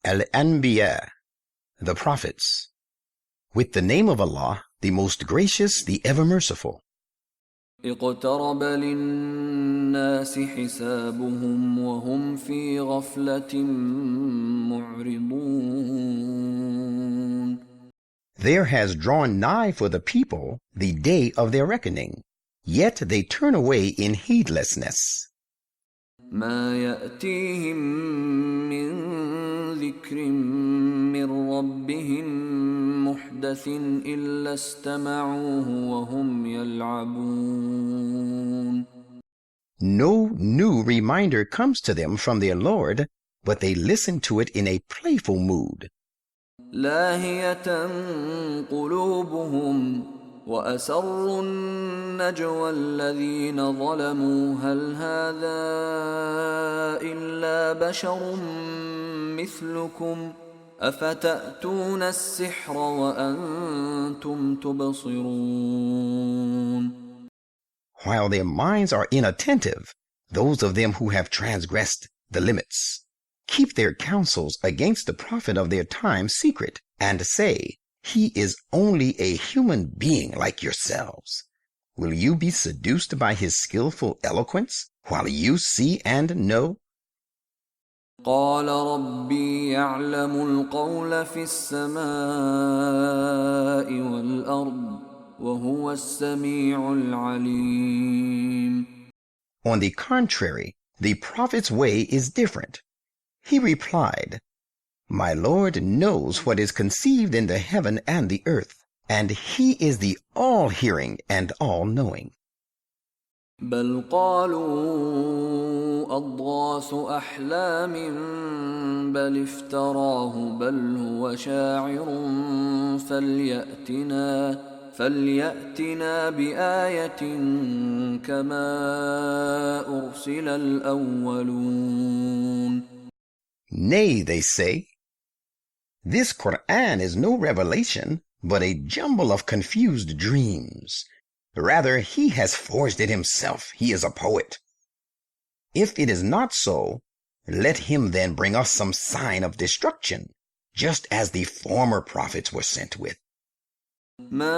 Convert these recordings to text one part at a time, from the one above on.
Al-Anbiya, the Prophets. With the name of Allah, the most gracious, the ever merciful. اقترب للناس حسابهم وهم في غفلة معرضون. There has drawn nigh for the people the day of their reckoning, yet they turn away in heedlessness. ما يأتيهم من ذكر من ربهم محدث إلا استمعوه وهم يلعبون. No new reminder comes to them from their Lord, but they listen to it in a playful mood. لاهية قلوبهم وأسروا النجوى الذين ظلموا هل هذا إلا بشر مثلكم أفتأتون السحر وأنتم تبصرون. While their minds are inattentive, those of them who have transgressed the limits keep their counsels against the prophet of their time secret and say, "He is only a human being like yourselves." Will you be seduced by his skillful eloquence while you see and know? قال ربي يعلم القول في السماء والأرض وهو السميع العليم. On the contrary, the prophet's way is different. He replied, "My Lord knows what is conceived in the heaven and the earth, and he is the all-hearing and all-knowing." بل قالوا أضغاث أحلام بل افتراه بل هو شاعر فليأتنا بآية كما أرسل الأولون. Nay, they say, this Quran is no revelation, but a jumble of confused dreams. Rather, he has forged it himself. He is a poet. If it is not so, let him then bring us some sign of destruction, just as the former prophets were sent with. ما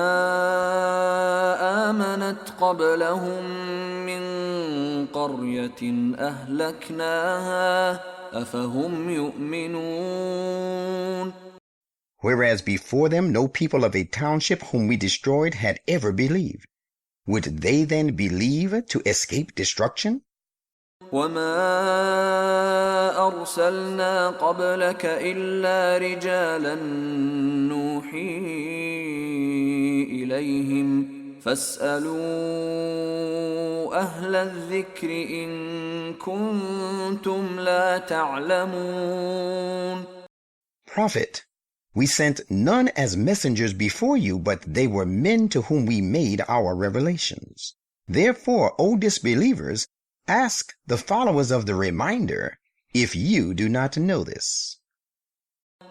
آمنت قبلهم من قرية أهلكناها أفهم يؤمنون. Whereas before them no people of a township whom we destroyed had ever believed. Would they then believe to escape destruction? وما أرسلنا قبلك إلا رجالا نوحي إليهم فاسألوا أهل الذكر إن كنتم لا تعلمون. Prophet, we sent none as messengers before you, but they were men to whom we made our revelations. Therefore, O disbelievers, ask the followers of the reminder if you do not know this.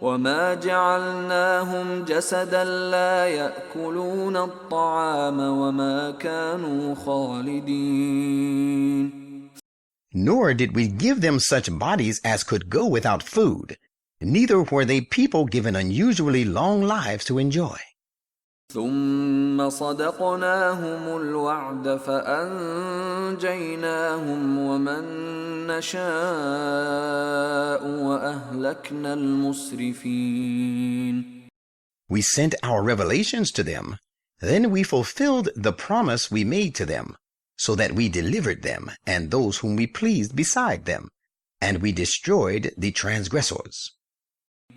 وما جعلناهم جسدا لا يأكلون الطعام وما كانوا خالدين. Nor did we give them such bodies as could go without food. Neither were they people given unusually long lives to enjoy. ثم صدقناهم الوعد فأنجيناهم ومن نشاء وأهلكنا المسرفين. We sent our revelations to them. Then we fulfilled the promise we made to them, so that we delivered them and those whom we pleased beside them, and we destroyed the transgressors.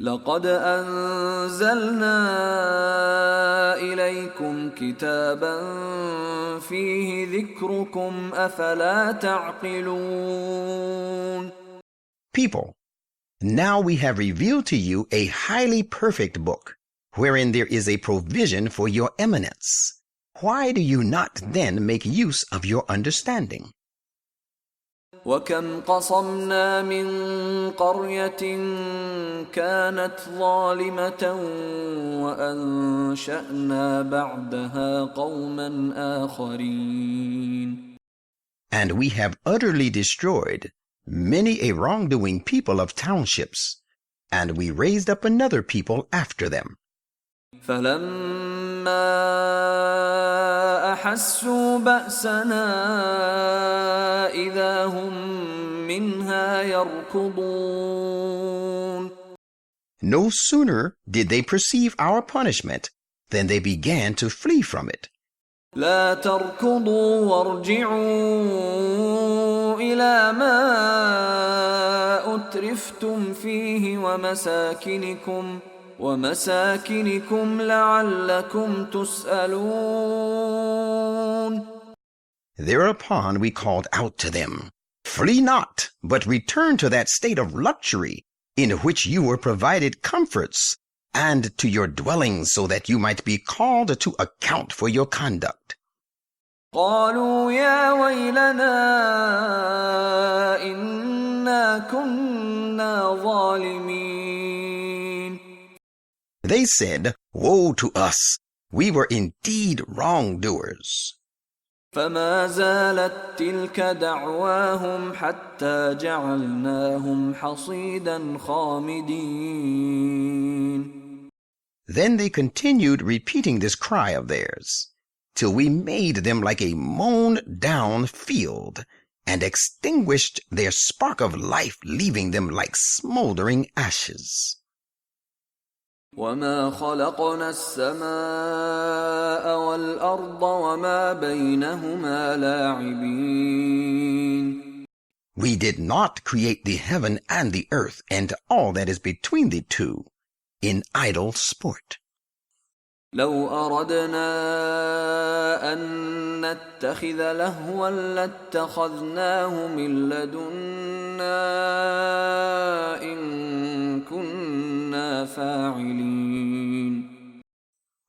لقد أنزلنا إليكم كتابا فيه ذكركم أفلا تعقلون. People, now we have revealed to you a highly perfect book, wherein there is a provision for your eminence. Why do you not then make use of your understanding? وكم قصمنا من قرية كانت ظالمة وأنشأنا بعدها قوما آخرين. And we have utterly destroyed many a wrongdoing people of townships, and we raised up another people after them. فلما أحسوا بأسنا إذا هم منها يركضون. No sooner did they perceive our punishment than they began to flee from it. لا تركضوا وارجعوا إلى ما أترفتم فيه ومساكنكم لعلكم تسألون. Thereupon we called out to them, "Flee not, but return to that state of luxury in which you were provided comforts, and to your dwellings so that you might be called to account for your conduct." قالوا يا ويلنا إنا كنا ظالمين. They said, "Woe to us! We were indeed wrongdoers." فما زالت تلك دعواهم حتى جعلناهم حصيدا خامدين. Then they continued repeating this cry of theirs, till we made them like a mown-down field, and extinguished their spark of life, leaving them like smoldering ashes. وما خلقنا السماء والأرض وما بينهما لاعبين. We did not create the heaven and the earth and all that is between the two in idle sport. لو أردنا أن نتخذ لهوا لاتخذناه من لدنا إن كنا فاعلين.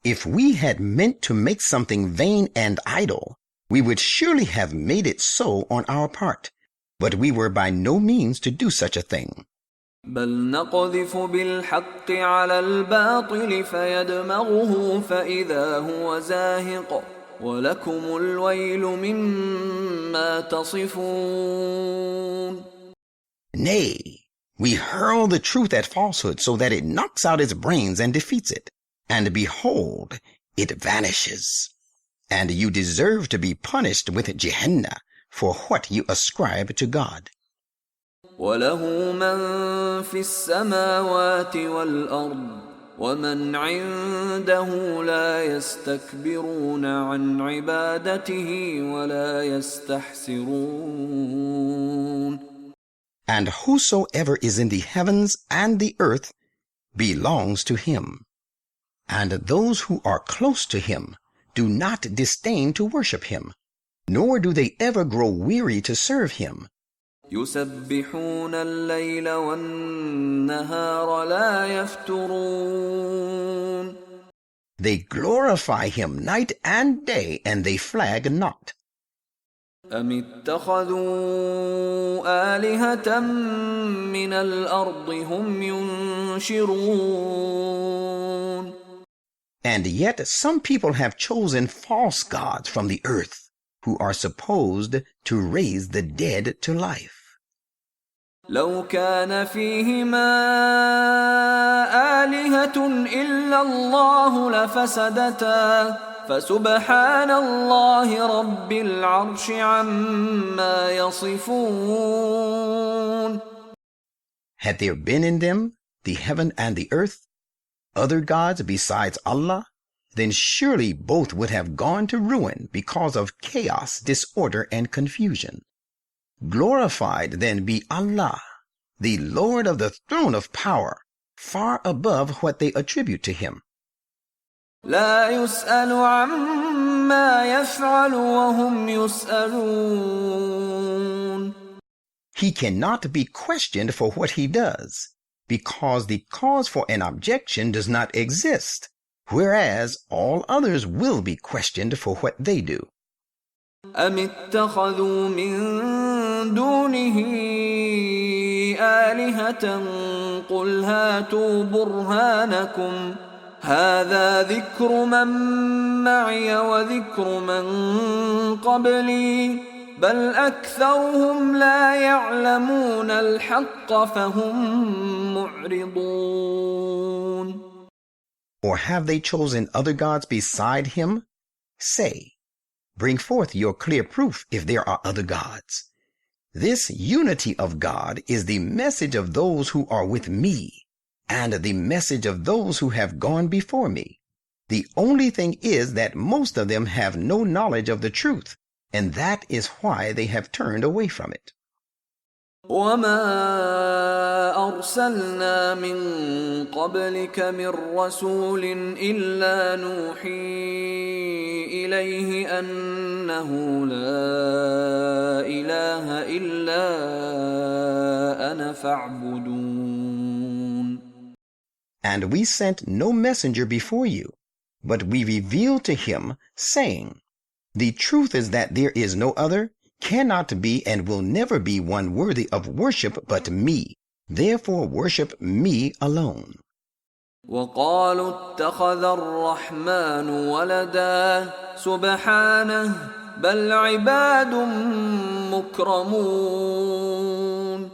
If we had meant to make something vain and idle, we would surely have made it so on our part, but we were by no means to do such a thing. بل نقذف بالحق على الباطل فيدمغه فإذا هو زاهق ولكم الويل مما تصفون. Nay, we hurl the truth at falsehood so that it knocks out its brains and defeats it. And behold, it vanishes. And you deserve to be punished with Gehenna for what you ascribe to God. وله من في السماوات والأرض ومن عنده لا يستكبرون عن عبادته ولا يستحسرون. And whosoever is in the heavens and the earth belongs to him. And those who are close to him do not disdain to worship him, nor do they ever grow weary to serve him. يسبحون الليل والنهار لا يفترون. They glorify him night and day, and they flag not. أم اتخذوا آلهة من الأرض هم ينشرون. And yet some people have chosen false gods from the earth, who are supposed to raise the dead to life. لو كان فيهما آلهة إلا الله لفسدتا فسبحان الله رب العرش عما يصفون. Had there been in them, the heaven and the earth, other gods besides Allah, then surely both would have gone to ruin because of chaos, disorder, and confusion. Glorified then be Allah, the Lord of the throne of power, far above what they attribute to him. لا يسأل عما يفعل وهم يسألون. He cannot be questioned for what he does, because the cause for an objection does not exist, whereas all others will be questioned for what they do. أم اتخذوا من دونه آلهة قل هاتوا برهانكم هذا ذكر من معي وذكر من قبلي بل أكثرهم لا يعلمون الحق فهم معرضون. Or have they chosen other gods beside him? Say, bring forth your clear proof if there are other gods. This unity of God is the message of those who are with me, and the message of those who have gone before me. The only thing is that most of them have no knowledge of the truth, and that is why they have turned away from it. وما أرسلنا من قبلك من رسول إلا نوحي إليه أنه لا إله إلا أنا فاعبدون. And we sent no messenger before you, but we revealed to him, saying, the truth is that there is no other, cannot be, and will never be one worthy of worship but me. Therefore worship me alone. وقالوا اتخذ الرحمن ولدا سبحانه بل عباد مكرمون.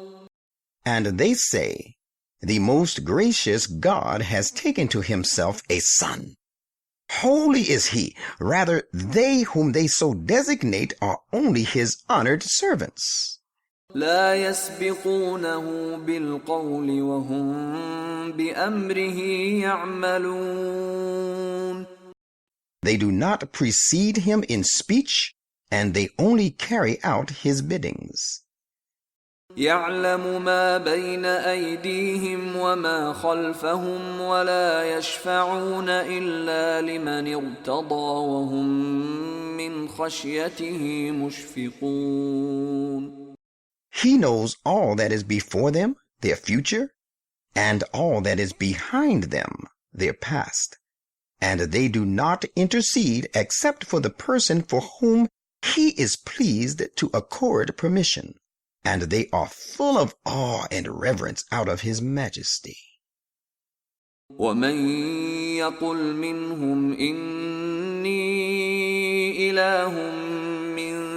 And they say, the most gracious God has taken to himself a son. Holy is he. Rather, they whom they so designate are only his honored servants. لا يسبقونه بالقول وهم بأمره يعملون. They do not precede him in speech, and they only carry out his biddings. يعلم ما بين أيديهم وما خلفهم ولا يشفعون إلا لمن ارتضى وهم من خشيته مشفقون. He knows all that is before them, their future, and all that is behind them, their past. And they do not intercede except for the person for whom he is pleased to accord permission. And they are full of awe and reverence out of his majesty. ومن يقل منهم إني إله من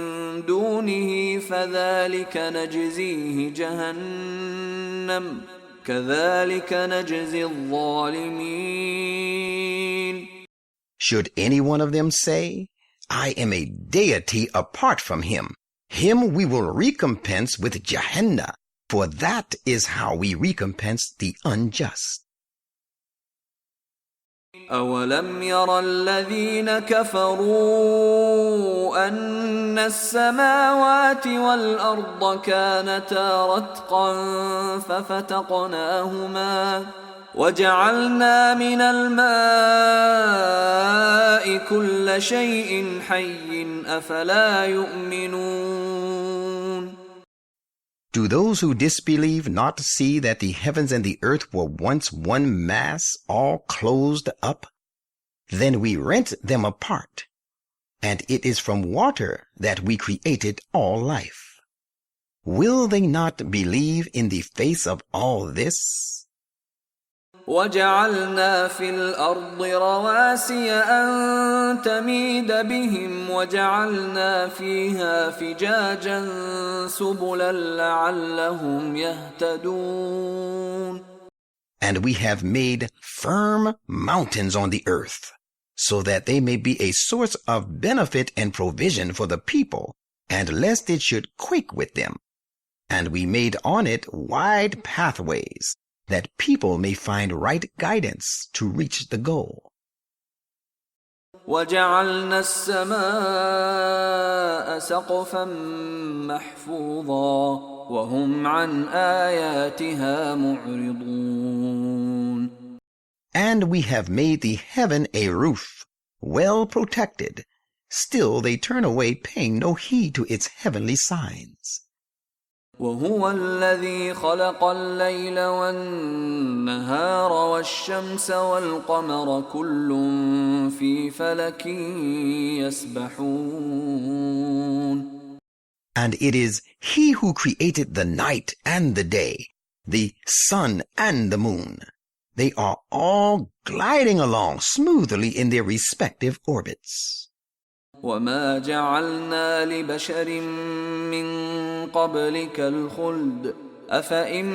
دونه فذلك نجزيه جهنم كذلك نجزي الظالمين. Should any one of them say, I am a deity apart from him, him we will recompense with Gehenna, for that is how we recompense the unjust. أولم ير الذين كفروا أن السماوات والأرض كانتا رتقا ففتقناهما وجعلنا من الماء كل شيء حي أفلا يؤمنون. Do those who disbelieve not see that the heavens and the earth were once one mass, all closed up? Then we rent them apart, and it is from water that we created all life. Will they not believe in the face of all this? وجعلنا في الأرض رواسي أن تميد بهم وجعلنا فيها فجاجا سبلا لعلهم يهتدون. And we have made firm mountains on the earth, so that they may be a source of benefit and provision for the people, and lest it should quake with them. And we made on it wide pathways, that people may find right guidance to reach the goal. وجعلنا السماء سقفا محفوظا وهم عن آياتها معرضون. And we have made the heaven a roof, well protected. Still they turn away, paying no heed to its heavenly signs. وهو الذي خلق الليل والنهار والشمس والقمر كل في فلك يسبحون. And it is he who created the night and the day, the sun and the moon. They are all gliding along smoothly in their respective orbits. وما جعلنا لبشر من قبلك الخلد أفإن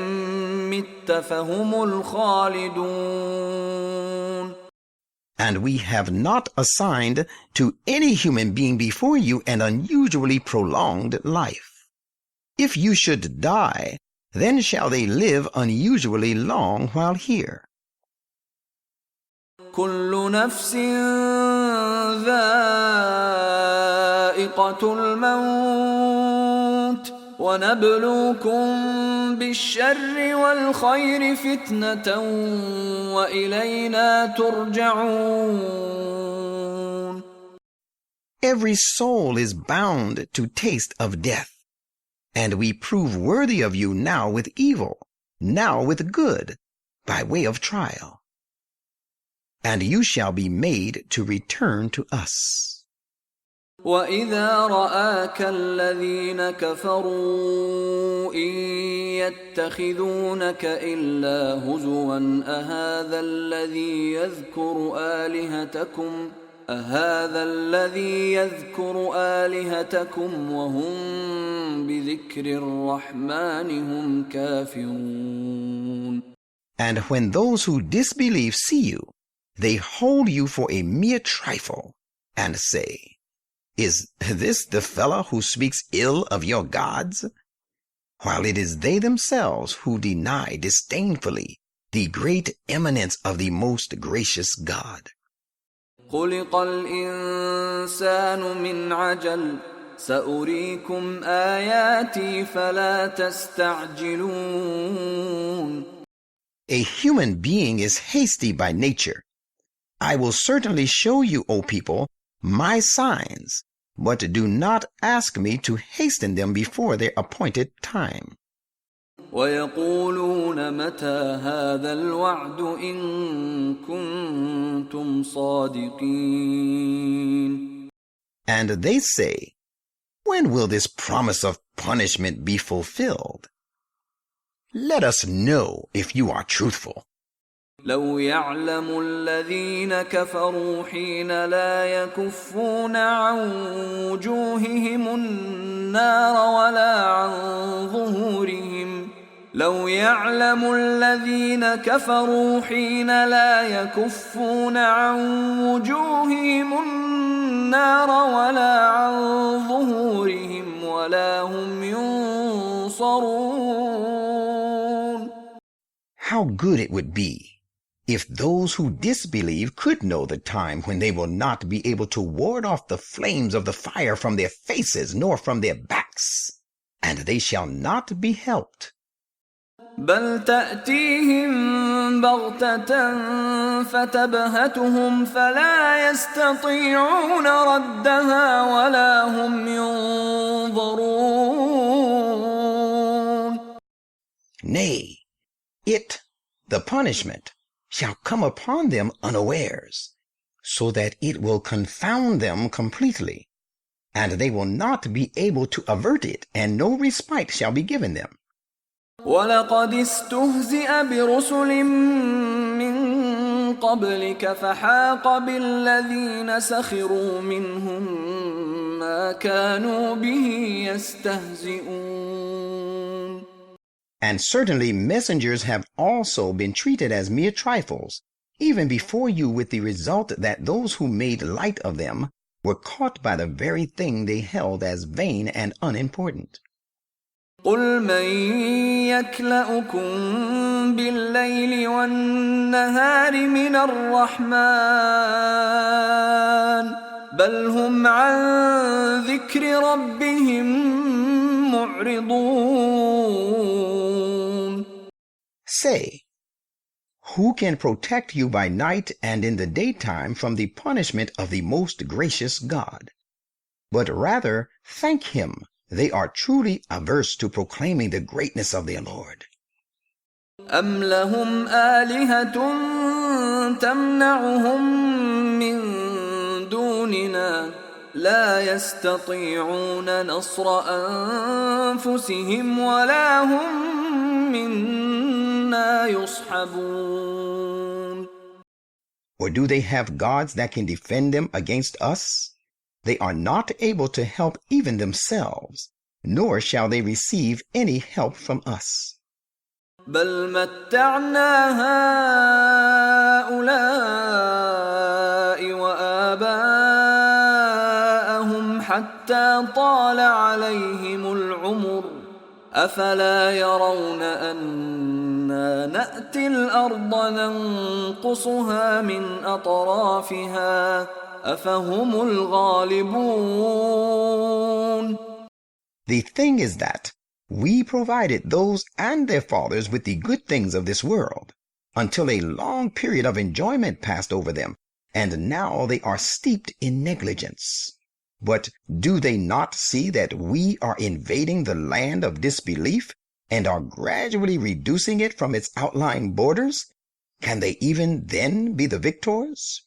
مت فهم الخالدون. And we have not assigned to any human being before you an unusually prolonged life. If you should die, then shall they live unusually long while here. كل نفس ذائقة الموت ونبلوكم بالشر والخير فتنة وإلينا ترجعون. Every soul is bound to taste of death, and we prove worthy of you now with evil, now with good, by way of trial. And you shall be made to return to us. وَإِذَا رَآكَ الَّذِينَ كَفَرُوا إِن يَتَّخِذُونَكَ إِلَّا هُزُوًا أَهَذَا الَّذِي يَذْكُرُ آلِهَتَكُمْ وَهُمْ بِذِكْرِ الرَّحْمَنِ هُمْ كَافِرُونَ. And when those who disbelieve see you, they hold you for a mere trifle and say, "Is this the fellow who speaks ill of your gods?" While it is they themselves who deny disdainfully the great eminence of the most gracious God. خُلِقَ الْإِنسَانُ مِنْ عَجَلٍ سَأُرِيكُمْ آيَاتِي فَلَا تَسْتَعْجِلُونَ. A human being is hasty by nature. I will certainly show you, O people, my signs, but do not ask me to hasten them before their appointed time. وَيَقُولُونَ مَتَى هَذَا الْوَعْدُ إِن كُنتُمْ صَادِقِينَ. And they say, "When will this promise of punishment be fulfilled? Let us know if you are truthful." لو يعلم الذين كفروا حين لا يكفون عن وجوههم النار ولا عن ظهورهم لو يعلم الذين كفروا حين لا يكفون عن وجوههم النار ولا عن ظهورهم ولا هم ينصرون. How good it would be if those who disbelieve could know the time when they will not be able to ward off the flames of the fire from their faces nor from their backs, and they shall not be helped. بل تأتيهم بغتة فتبهتهم فلا يستطيعون ردها ولا هم ينظرون. Nay, it, the punishment, shall come upon them unawares, so that it will confound them completely, and they will not be able to avert it, and no respite shall be given them. وَلَقَدِ اسْتُهْزِئَ بِرُسُلٍ مِّن قَبْلِكَ فَحَاقَ بِالَّذِينَ سَخِرُوا مِنْهُم مَّا كَانُوا بِهِ يَسْتَهْزِئُونَ. And certainly messengers have also been treated as mere trifles, even before you, with the result that those who made light of them were caught by the very thing they held as vain and unimportant. قُلْ مَن يَكْلَؤُكُم بِاللَّيْلِ وَالنَّهَارِ مِنَ الرَّحْمَنِ بَلْ هُمْ عَن ذِكْرِ رَبِّهِم مُّعْرِضُونَ. Say, who can protect you by night and in the daytime from the punishment of the most gracious God? But rather thank him. They are truly averse to proclaiming the greatness of their Lord. أَمْ لَهُمْ آلِهَةٌ تَمْنَعُهُم مِّن دُونِنَا لَا يَسْتَطِيعُونَ نَصْرَ أَنفُسِهِمْ وَلَا هُم مِّنَّا يُصْحَبُونَ. Or do they have gods that can defend them against us? They are not able to help even themselves, nor shall they receive any help from us. بل متعنا هؤلاء وآباءهم حتى طال عليهم العمر أفلا يرون أنا نأتي الأرض ننقصها من أطرافها أفهم الغالبون. The thing is that we provided those and their fathers with the good things of this world until a long period of enjoyment passed over them, and now they are steeped in negligence. But do they not see that we are invading the land of disbelief and are gradually reducing it from its outlying borders? Can they even then be the victors?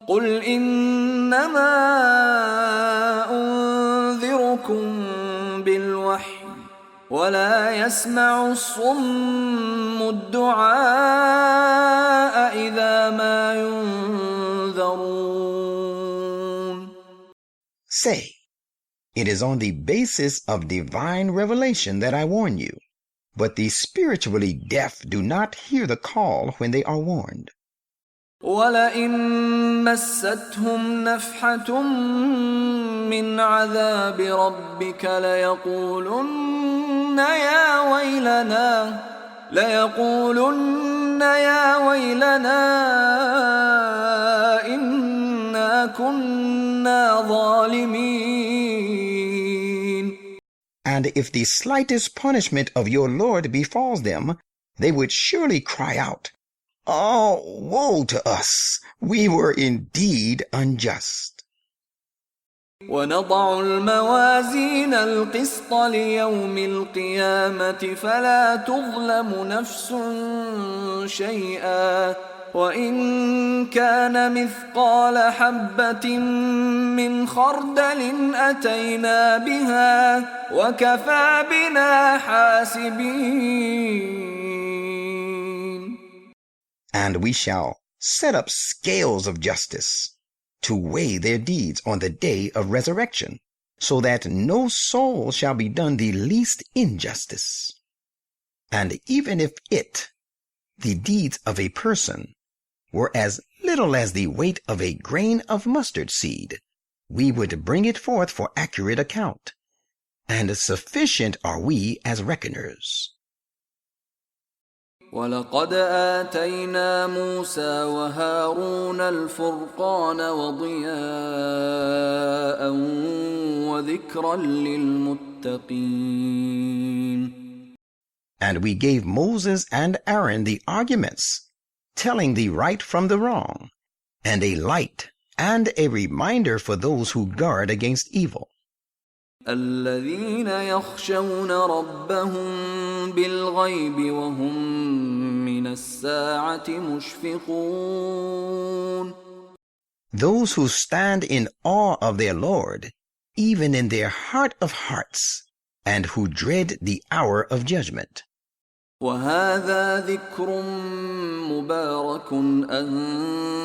قل إنما أنذركم بالوحي ولا يسمع الصم الدعاء إذا ما ينذرون. Say, it is on the basis of divine revelation that I warn you, but the spiritually deaf do not hear the call when they are warned. ولئن مستهم نفحة من عذاب ربك ليقولن يا ويلنا إنا كنا ظالمين. And if the slightest punishment of your Lord befalls them, they would surely cry out, "Oh, woe to us! We were indeed unjust." ونضع الموازين القسط ليوم القيامة فلا تظلم نفس شيئا وإن كان مثقال حبة من خردل أتينا بها وكفى بنا حاسبين. And we shall set up scales of justice to weigh their deeds on the day of resurrection, so that no soul shall be done the least injustice. And even if the deeds of a person, were as little as the weight of a grain of mustard seed, we would bring it forth for accurate account, and sufficient are we as reckoners. ولقد آتينا موسى وهارون الفرقان وضياء وذكرا للمتقين. And we gave Moses and Aaron the arguments, telling the right from the wrong, and a light and a reminder for those who guard against evil. الذين يخشون ربهم بالغيب وهم من الساعة مشفقون. Those who stand in awe of their Lord, even in their heart of hearts, and who dread the hour of judgment. وهذا ذكر مبارك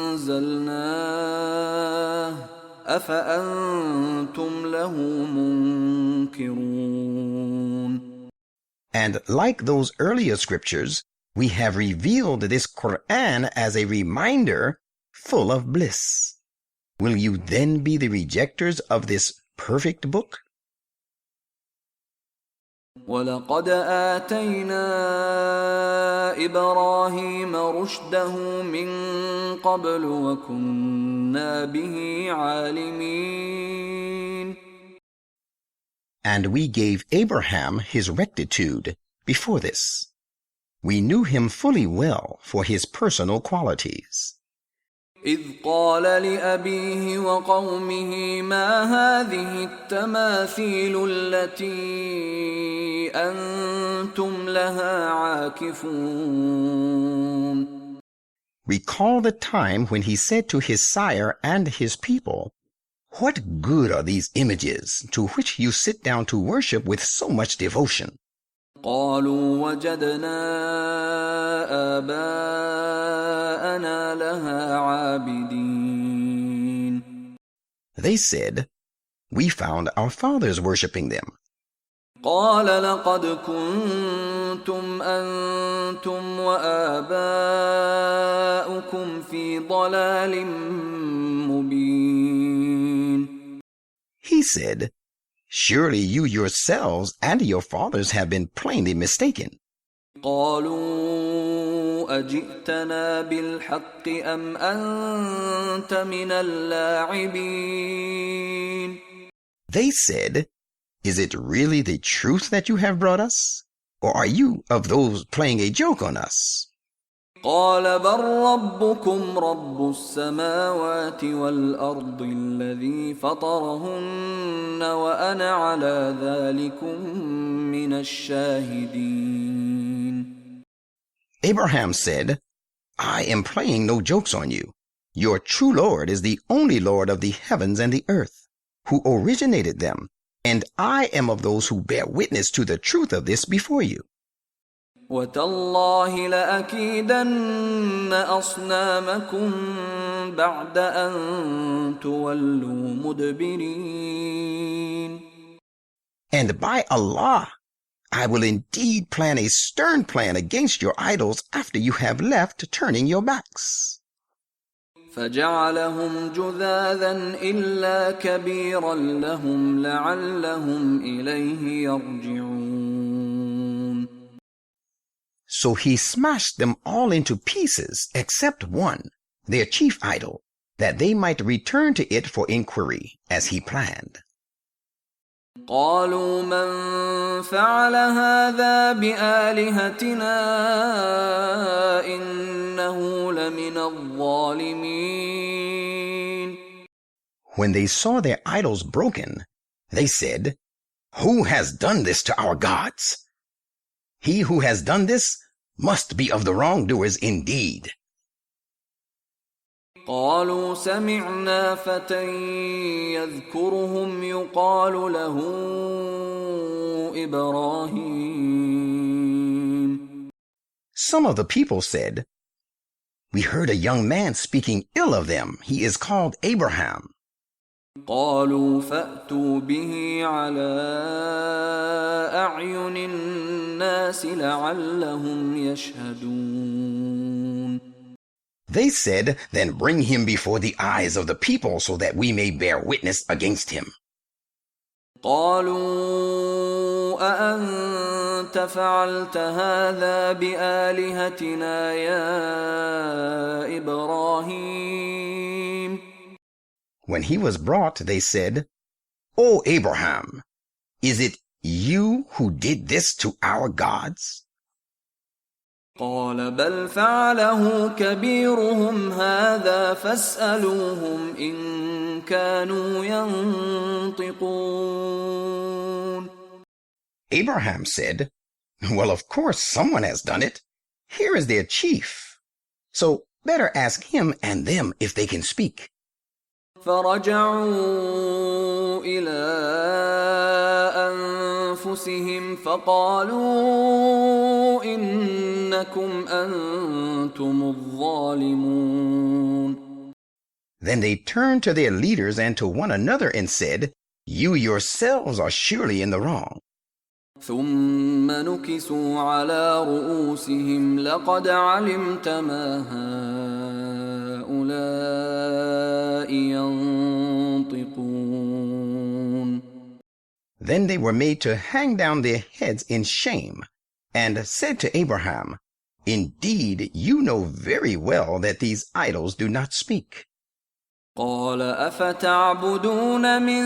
أنزلناه أفأنتم له منكرون. And like those earlier scriptures, we have revealed this Quran as a reminder full of bliss. Will you then be the rejectors of this perfect book? ولقد آتينا إبراهيم رشده من قبل وكنا به عالمين. And we gave Abraham his rectitude before this. We knew him fully well for his personal qualities. إذ قال لأبيه وقومه ما هذه التماثيل التي أنتم لها عاكفون. Recall the time when he said to his sire and his people, "What good are these images to which you sit down to worship with so much devotion?" قالوا وجدنا آباءنا لها عابدين. They said, "We found our fathers worshipping them." قال لقد كنتم أنتم وآباؤكم في ضلال مبين. He said, "Surely you yourselves and your fathers have been plainly mistaken." قالوا أجئتنا بالحق أم أنت من اللاعبين. They said, "Is it really the truth that you have brought us? Or are you of those playing a joke on us?" قال بل ربكم رب السماوات والأرض الذي فطرهن وأنا على ذلكم من الشاهدين. Abraham said, "I am playing no jokes on you. Your true Lord is the only Lord of the heavens and the earth, who originated them, and I am of those who bear witness to the truth of this before you." وتالله لأكيدن أصنامكم بعد أن تولوا مدبرين. And by Allah, I will indeed plan a stern plan against your idols after you have left, turning your backs. فجعلهم جذاذا إلا كبيرا لهم لعلهم إليه يرجعون. So he smashed them all into pieces except one, their chief idol, that they might return to it for inquiry, as he planned. قالوا من فعل هذا بآلهتنا إنه لمن الظالمين. When they saw their idols broken, they said, "Who has done this to our gods? He who has done this must be of the wrongdoers indeed." قالوا سمعنا فتى يذكرهم يقال له إبراهيم. Some of the people said, "We heard a young man speaking ill of them. He is called Abraham." قالوا فأتوا به على أعين الناس لعلهم يشهدون. They said, "Then bring him before the eyes of the people so that we may bear witness against him." قالوا أأنت فعلت هذا بآلهتنا يا إبراهيم. When he was brought, they said, "O Abraham, is it you who did this to our gods?" قال بل فعله كبيرهم هذا فاسألوهم إن كانوا ينطقون. Abraham said, "Well, of course someone has done it. Here is their chief. So better ask him and them if they can speak." فرجعوا إلى أنفسهم فقالوا إنكم أنتم الظالمون. Then they turned to their leaders and to one another and said, "You yourselves are surely in the wrong." ثم نكسوا على رؤوسهم لقد علمت ما هؤلاء ينطقون. Then they were made to hang down their heads in shame, and said to Abraham, "Indeed, you know very well that these idols do not speak." قال أفتعبدون من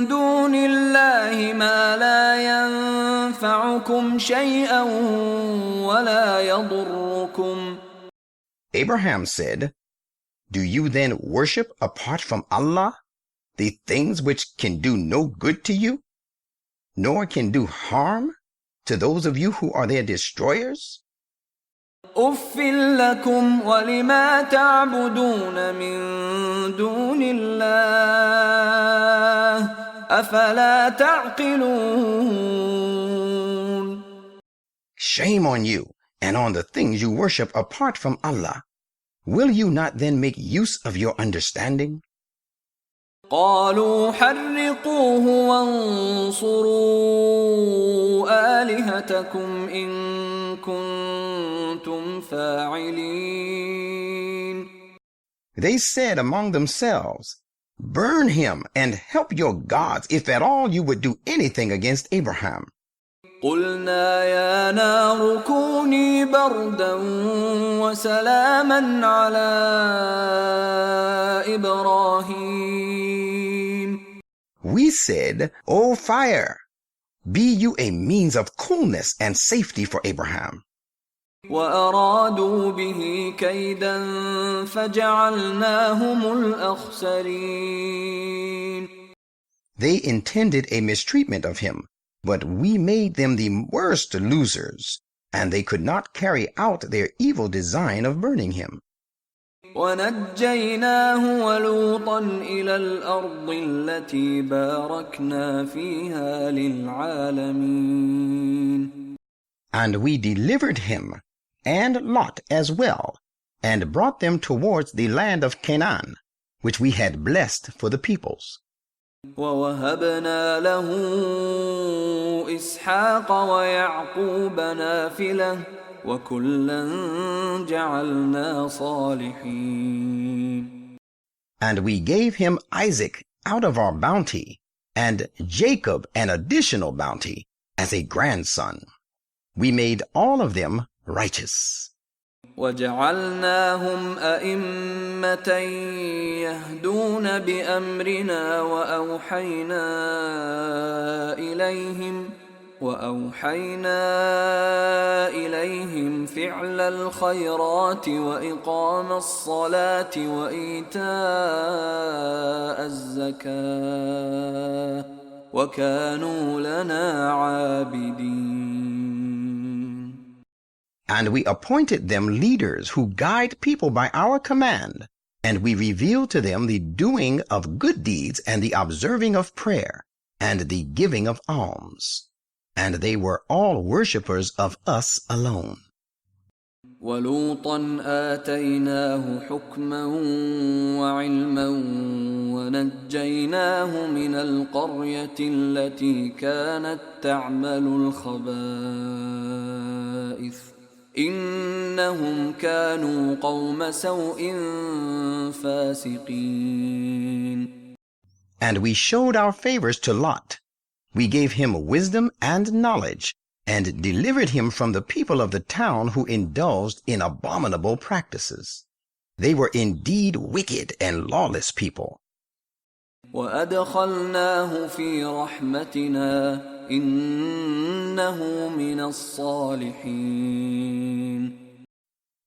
دون الله ما لا ينفعكم شيئا ولا يضركم. Abraham said, "Do you then worship apart from Allah the things which can do no good to you, nor can do harm to those of you who are their destroyers?" أف لكم ولما تعبدون من دون الله أفلا تعقلون. Shame on you and on the things you worship apart from Allah. Will you not then make use of your understanding? قالوا حرقوه وانصروا آلهتكم إن كنتم فاعلين. They said among themselves, "Burn him and help your gods if at all you would do anything against Abraham." قلنا يا نار كوني بردا وسلاما على إبراهيم. We said, "O fire, be you a means of coolness and safety for Abraham." وأرادوا به كيدا فجعلناهم الأخسرين. They intended a mistreatment of him, but we made them the worst losers, and they could not carry out their evil design of burning him. ونجيناه ولوطا إلى الأرض التي باركنا فيها للعالمين. And we delivered him and Lot as well, and brought them towards the land of Canaan, which we had blessed for the peoples. ووهبنا له إسحاق ويعقوب نافلة وكلا جعلنا صالحين. And we gave him Isaac out of our bounty, and Jacob an additional bounty as a grandson. We made all of them righteous. وجعلناهم أئمة يهدون بأمرنا وأوحينا إليهم فعل الخيرات وإقام الصلاة وإيتاء الزكاة وكانوا لنا عابدين. And we appointed them leaders who guide people by our command, and we revealed to them the doing of good deeds and the observing of prayer and the giving of alms. And they were all worshippers of us alone. وَلُوطًا آتَيْنَاهُ حُكْمًا وَعِلْمًا وَنَجَّيْنَاهُ مِنَ الْقَرْيَةِ الَّتِي كَانَتْ تَعْمَلُ الْخَبَائِثَ إِنَّهُمْ كَانُوا قَوْمَ سَوْءٍ فَاسِقِينَ. And we showed our favors to Lot. We gave him wisdom and knowledge, and delivered him from the people of the town who indulged in abominable practices. They were indeed wicked and lawless people. وَأَدْخَلْنَاهُ فِي رَحْمَتِنَا إِنَّهُ مِنَ الصَّالِحِينَ.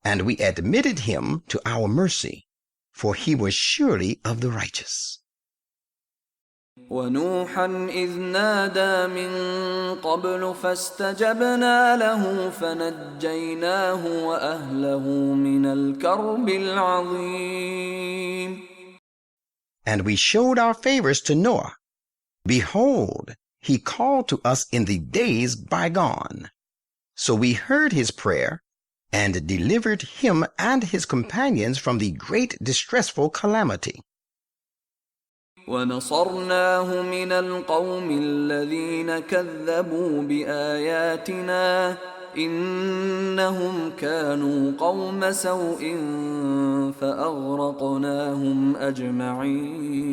And we admitted him to our mercy, for he was surely of the righteous. ونوحا إذ نادى من قبل فاستجبنا له فنجيناه وأهله من الكرب العظيم. And we showed our favors to Noah. Behold, he called to us in the days bygone. So we heard his prayer and delivered him and his companions from the great distressful calamity. ونصرناه من القوم الذين كذبوا بآياتنا إنهم كانوا قوم سوء فأغرقناهم أجمعين.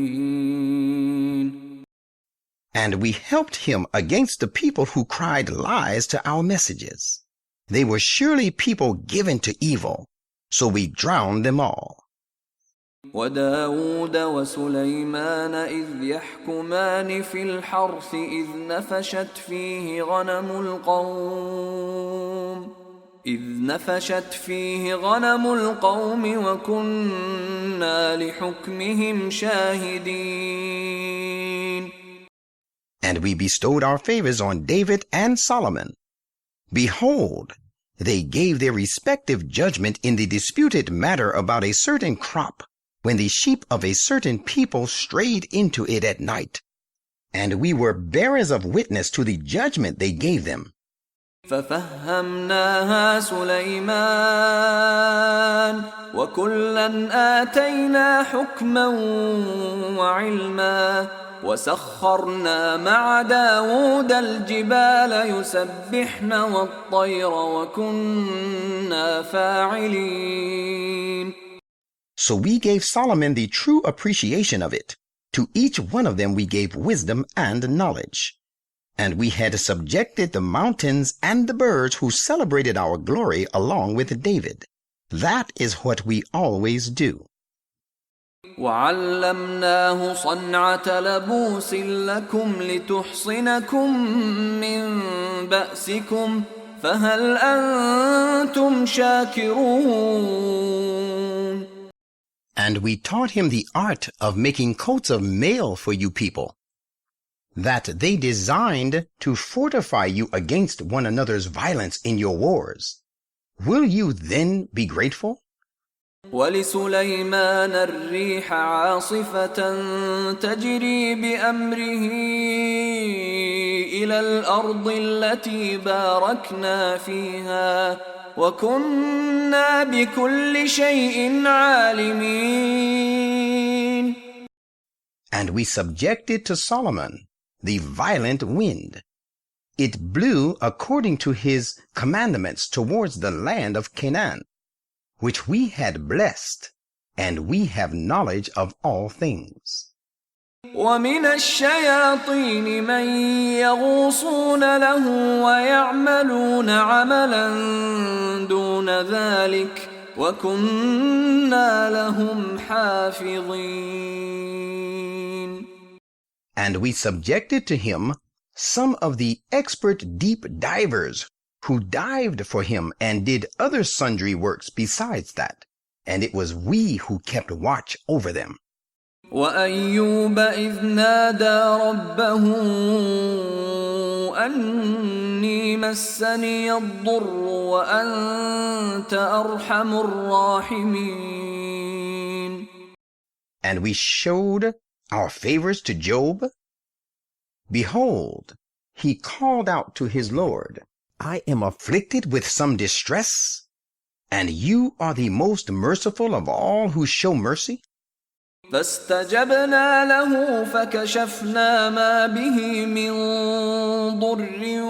And we helped him against the people who cried lies to our messages. They were surely people given to evil, so we drowned them all. وداود وسليمان إذ يحكمان في الحرث إذ نفشت فيه غنم القوم وكنا لحكمهم شاهدين. And we bestowed our favors on David and Solomon. Behold, they gave their respective judgment in the disputed matter about a certain crop, when the sheep of a certain people strayed into it at night. And we were bearers of witness to the judgment they gave them. ففهمناها سليمان وكلا آتينا حكما وعلما وسخرنا مع داود الجبال يسبحن والطير وكنا فاعلين. So we gave Solomon the true appreciation of it. To each one of them we gave wisdom and knowledge. And we had subjected the mountains and the birds who celebrated our glory along with David. That is what we always do. وعلمناه صنعة لبوس لكم لتحصنكم من بأسكم فهل أنتم شاكرون. And we taught him the art of making coats of mail for you people, that they designed to fortify you against one another's violence in your wars. Will you then be grateful? ولسليمان الريح عاصفة تجري بأمره إلى الأرض التي باركنا فيها وكنا بكل شيء عالمين. And we subjected to Solomon the violent wind. It blew according to his commandments towards the land of Canaan, which we had blessed, and we have knowledge of all things. ومن الشياطين من يغوصون له ويعملون عملا دون ذلك وكنا لهم حافظين. And we subjected to him some of the expert deep divers who dived for him and did other sundry works besides that, and it was we who kept watch over them. وأيوب إذ نادى ربه أني مسني الضر وأنت أرحم الراحمين. And we showed our favors to Job. Behold, he called out to his Lord, I am afflicted with some distress, and you are the most merciful of all who show mercy. فاستجبنا له فكشفنا ما به من ضر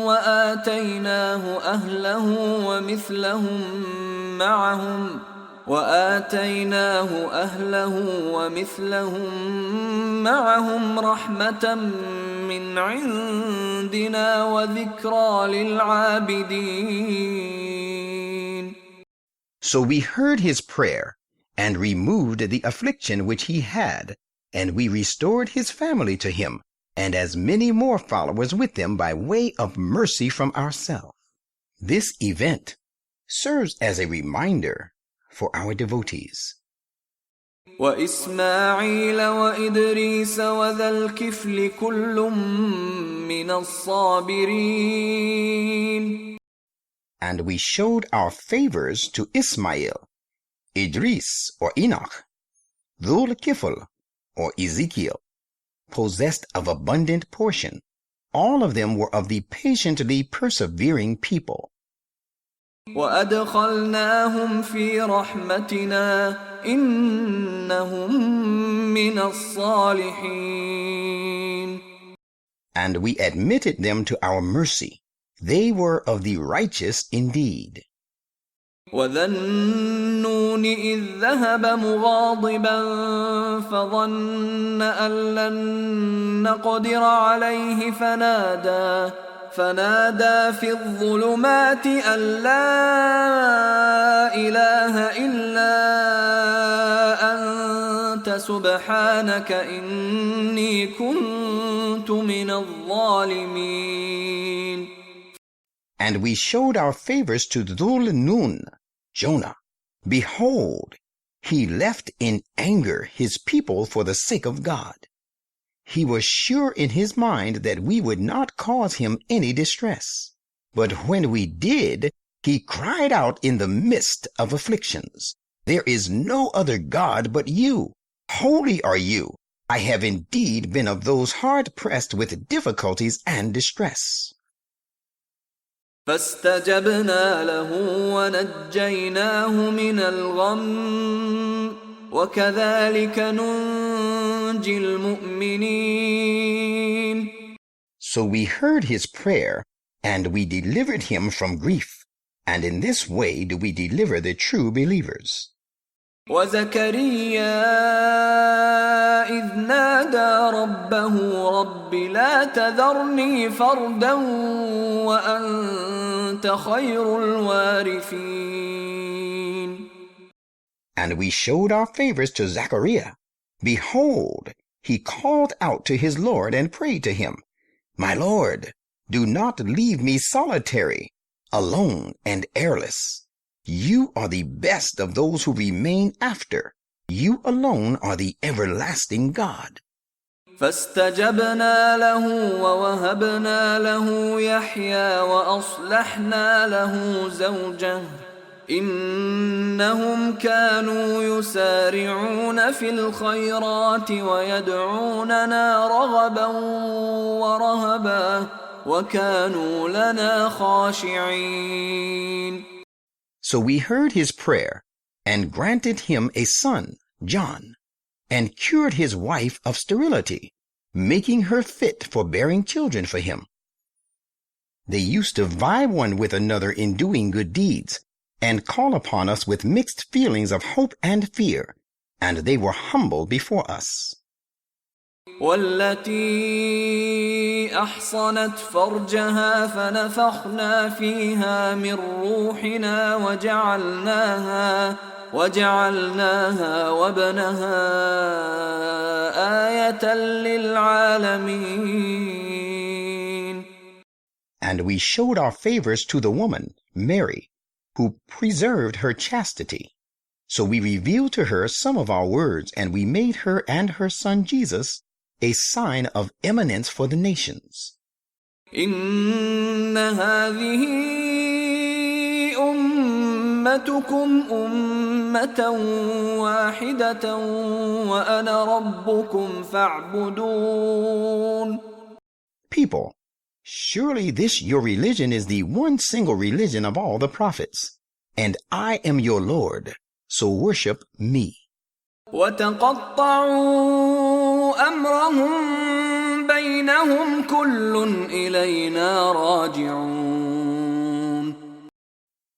وآتيناه أهله ومثلهم معهم رحمة من عندنا وذكرى للعابدين. So we heard his prayer and removed the affliction which he had, and we restored his family to him, and as many more followers with them by way of mercy from ourselves. This event serves as a reminder for our devotees. وإسماعيل وإدريس وذا الكفل كل من الصابرين. And we showed our favors to Ismail, Idris or Enoch, Dhul Kifl or Ezekiel, possessed of abundant portion. All of them were of the patiently persevering people. وأدخلناهم في رحمتنا إنهم من الصالحين. And we admitted them to our mercy. They were of the righteous indeed. وذا النون إذ ذهب مغاضبا فظن أن لن نقدر عليه فنادى في الظلمات أن لا إله إلا أنت سبحانك إني كنت من الظالمين. And we showed our favors to Dhul Nun, Jonah. Behold, he left in anger his people for the sake of God. He was sure in his mind that we would not cause him any distress. But when we did, he cried out in the midst of afflictions, There is no other God but you. Holy are you. I have indeed been of those hard pressed with difficulties and distress. فاستجبنا له ونجيناه من الغم وكذلك ننجي المؤمنين. So we heard his prayer, and we delivered him from grief, and in this way do we deliver the true believers. وزكريا إذ نادى ربه رب لا تذرني فردا وأنت خير الوارثين. And we showed our favors to Zachariah. Behold, he called out to his Lord and prayed to him, My Lord, do not leave me solitary, alone and heirless. You are the best of those who remain after. You alone are the everlasting God. فاستجبنا له ووهبنا له يحيى وأصلحنا له زوجه إنهم كانوا يسارعون في الخيرات ويدعوننا رغبا ورهبا وكانوا لنا خاشعين. So we heard his prayer, and granted him a son, John, and cured his wife of sterility, making her fit for bearing children for him. They used to vie one with another in doing good deeds, and call upon us with mixed feelings of hope and fear, and they were humble before us. والتي أحصنت فرجها فنفخنا فيها من روحنا وجعلناها وابنها آية للعالمين. And we showed our favors to the woman, Mary, who preserved her chastity. So we revealed to her some of our words, and we made her and her son Jesus a sign of eminence for the nations. إن هذه أمتكم أمة واحدة وأنا ربكم فاعبدون. People, surely this your religion is the one single religion of all the prophets, and I am your Lord, so worship me. وتقطعوا أمرهم بينهم كل إلينا راجعون.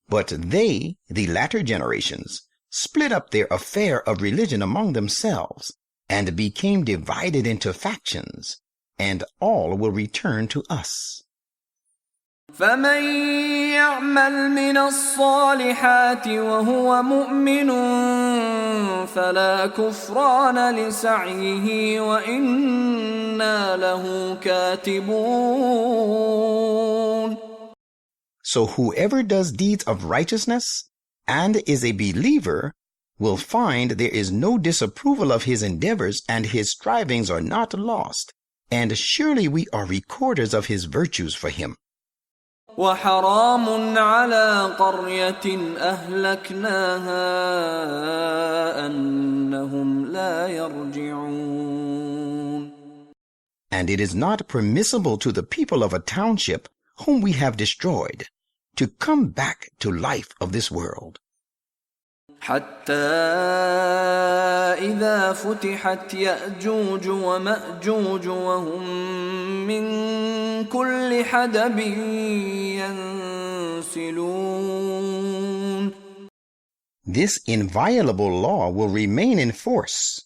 But they, the latter generations, split up their affair of religion among themselves, and became divided into factions, and all will return to us. فمن يعمل من الصالحات وهو مؤمن فلا كفران لسعيه وإنا له كاتبون. So whoever does deeds of righteousness and is a believer will find there is no disapproval of his endeavors, and his strivings are not lost, and surely we are recorders of his virtues for him. وحرام على قرية أهلكناها أنهم لا يرجعون. And it is not permissible to the people of a township whom we have destroyed to come back to life of this world. حتى إذا فتحت يأجوج ومأجوج وهم من كل حدب ينسلون. This inviolable law will remain in force,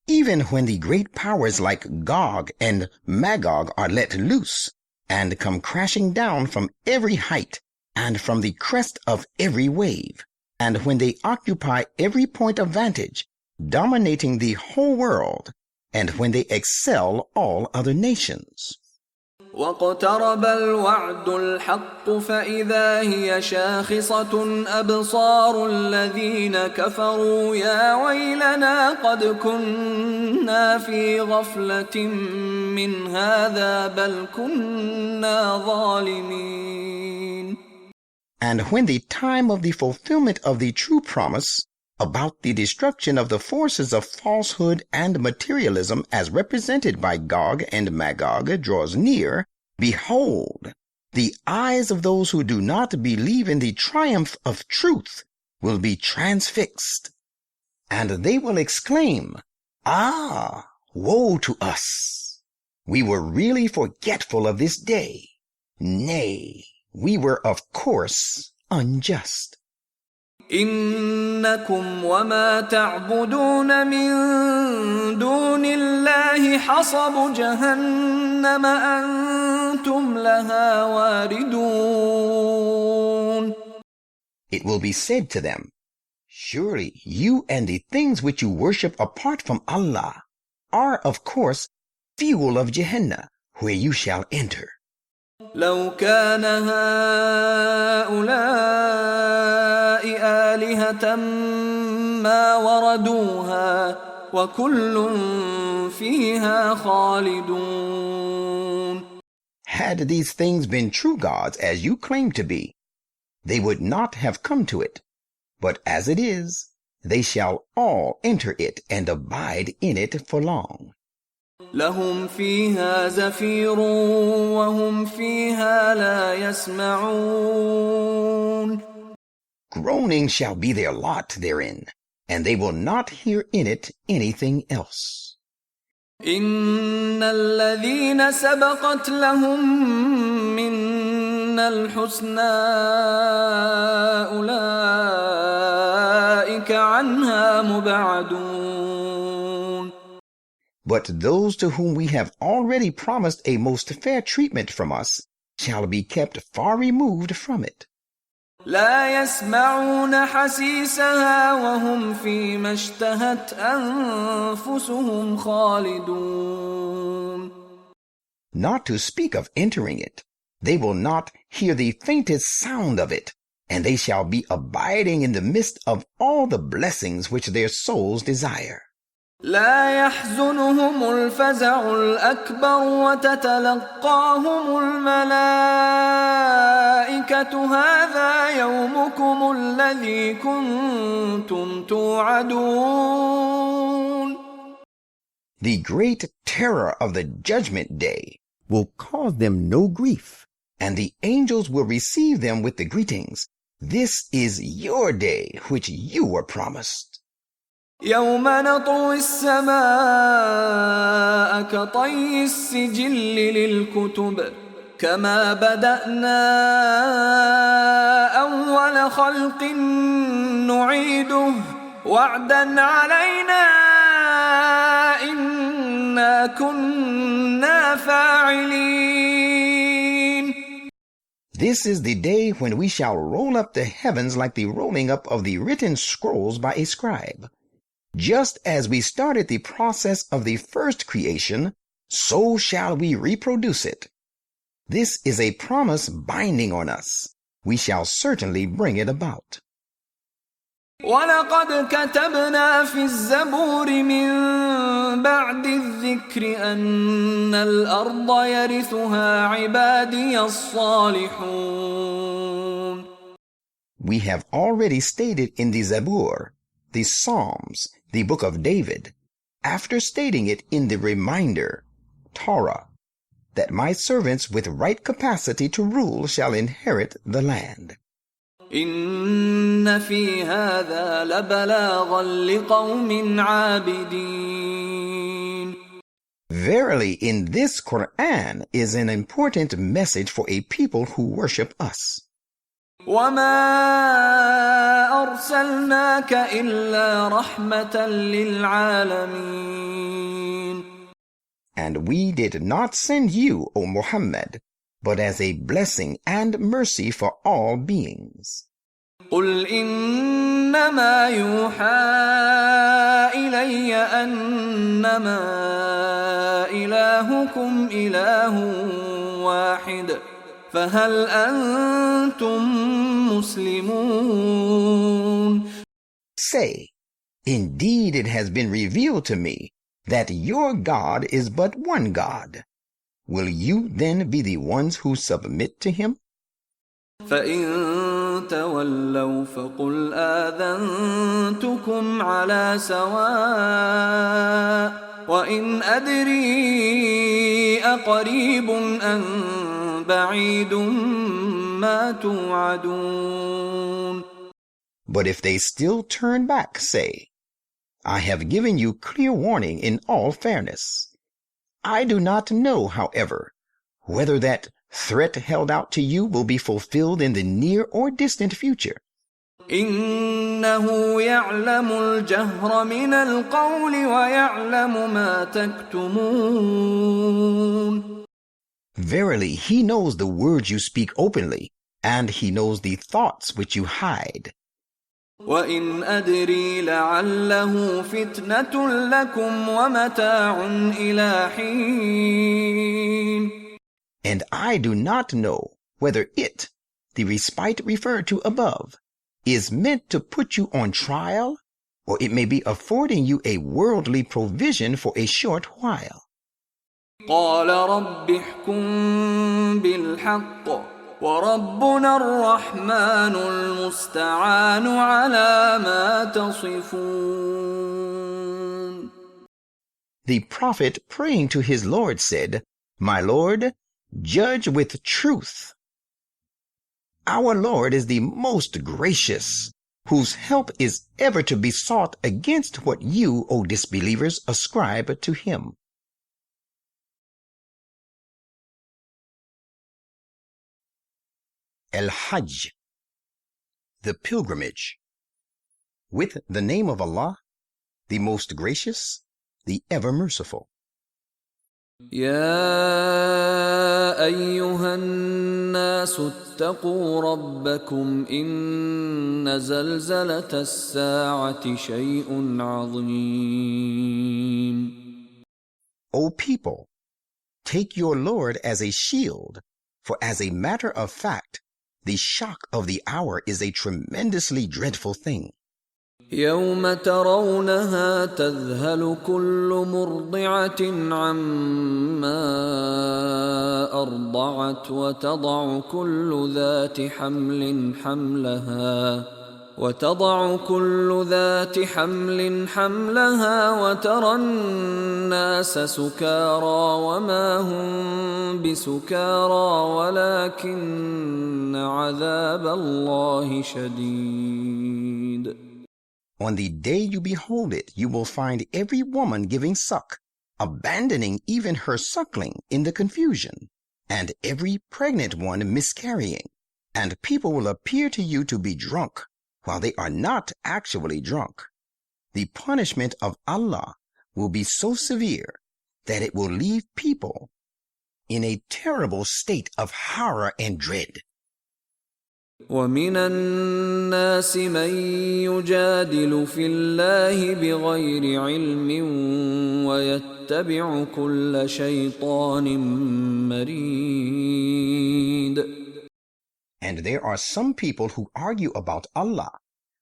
even when the great powers like Gog and Magog are let loose and come crashing down from every height and from the crest of every wave, and when they occupy every point of vantage, dominating the whole world, and when they excel all other nations. واقترب الوعد الحق فإذا هي شاخصة أبصار الذين كفروا يا ويلنا قد كنا في غفلة من هذا بل كنا ظالمين. And when the time of the fulfillment of the true promise about the destruction of the forces of falsehood and materialism as represented by Gog and Magog draws near, behold, The eyes of those who do not believe in the triumph of truth will be transfixed, and they will exclaim, "Ah, woe to us! We were really forgetful of this day. Nay, we were of course unjust." إنكم وما تعبدون من دون الله حصب جهنم أنتم لها واردون. It will be said to them, "Surely you and the things which you worship apart from Allah are of course fuel of Jahannam, where you shall enter." لو كان هؤلاء آلهة ما وردوها وكل فيها خالدون. Had these things been true gods as you claim to be, they would not have come to it. But as it is, they shall all enter it and abide in it for long. لهم فيها زفير وهم فيها لا يسمعون. Groaning shall be their lot therein, and they will not hear in it anything else. إن الذين سبقت لهم منا الحسنى أولئك عنها مبعدون. But those to whom we have already promised a most fair treatment from us shall be kept far removed from it. لا يسمعون حسيسها وهم فيما اشتهت أنفسهم خالدون. Not to speak of entering it, they will not hear the faintest sound of it, and they shall be abiding in the midst of all the blessings which their souls desire. لا يحزنهم الفزع الأكبر وتتلقاهم الملائكة هذا يومكم الذي كنتم توعدون. The great terror of the judgment day will cause them no grief, and the angels will receive them with the greetings. This is your day which you were promised. يوم نطوي السماء كطي السجل للكتب كما بدأنا أول خلق نعيده وعدا علينا إنا كنا فاعلين. This is the day when we shall roll up the heavens like the rolling up of the written scrolls by a scribe. Just as we started the process of the first creation, so shall we reproduce it. This is a promise binding on us. We shall certainly bring it about. ولقد كتبنا في الزبور من بعد الذكر أن الأرض يرثها عبادي الصالحون. We have already stated in the Zabur, the Psalms, the book of David, after stating it in the reminder, Torah, that my servants with right capacity to rule shall inherit the land. إن في هذا لبلاغا لقوم عابدين. Verily, in this Quran is an important message for a people who worship us. وما أرسلناك إلا رحمة للعالمين. And we did not send you, O Muhammad, but as a blessing and mercy for all beings. قل إنما يوحى إلي أنما إلهكم إله واحد فهل أنتم مسلمون. Say, indeed it has been revealed to me that your God is but one God. Will you then be the ones who submit to him? فإن تولوا فقل آذنتكم على سواء وإن أدري أقريب أم بعيد ما توعدون. But if they still turn back, say, I have given you clear warning in all fairness. I do not know, however, whether that threat held out to you will be fulfilled in the near or distant future. إنه يعلم الجهر من القول ويعلم ما تكتمون. Verily, he knows the words you speak openly, and he knows the thoughts which you hide. وإن أدري لعله فتنة لكم ومتاع إلى حين. And I do not know whether it, the respite referred to above, is meant to put you on trial, or it may be affording you a worldly provision for a short while. قال رب احكم بالحق وربنا الرحمن المستعان على ما تصفون. The prophet, praying to his Lord, said, My Lord, judge with truth. Our Lord is the most gracious, whose help is ever to be sought against what you, O disbelievers, ascribe to him. Al-Hajj, the pilgrimage. With the name of Allah, the most gracious, the ever merciful. يا أيها الناس اتقوا ربكم إن زلزلة الساعة شيء عظيم. O people, take your Lord as a shield, for as a matter of fact, the shock of the hour is a tremendously dreadful thing. يوم ترونها تذهل كل مرضعة عما أرضعت وتضع كل ذات حمل حملها وترى الناس سكارى وما هم بسكارى ولكن عذاب الله شديد. On the day you behold it, you will find every woman giving suck, abandoning even her suckling in the confusion, and every pregnant one miscarrying, and people will appear to you to be drunk, while they are not actually drunk. The punishment of Allah will be so severe that it will leave people in a terrible state of horror and dread. ومن الناس من يجادل في الله بغير علم ويتبع كل شيطان مريد. And there are some people who argue about Allah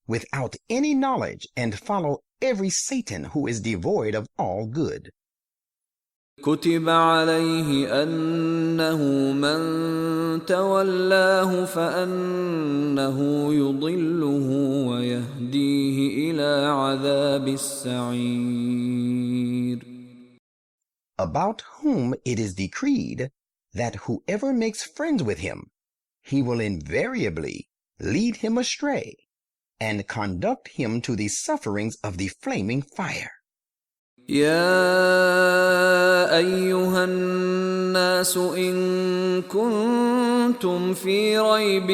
without any knowledge and follow every Satan who is devoid of all good. كتب عليه أنه من تولاه فأنه يضله ويهديه إلى عذاب السعير. About whom it is decreed that whoever makes friends with him, he will invariably lead him astray and conduct him to the sufferings of the flaming fire. يا أيها الناس إن كنتم في ريب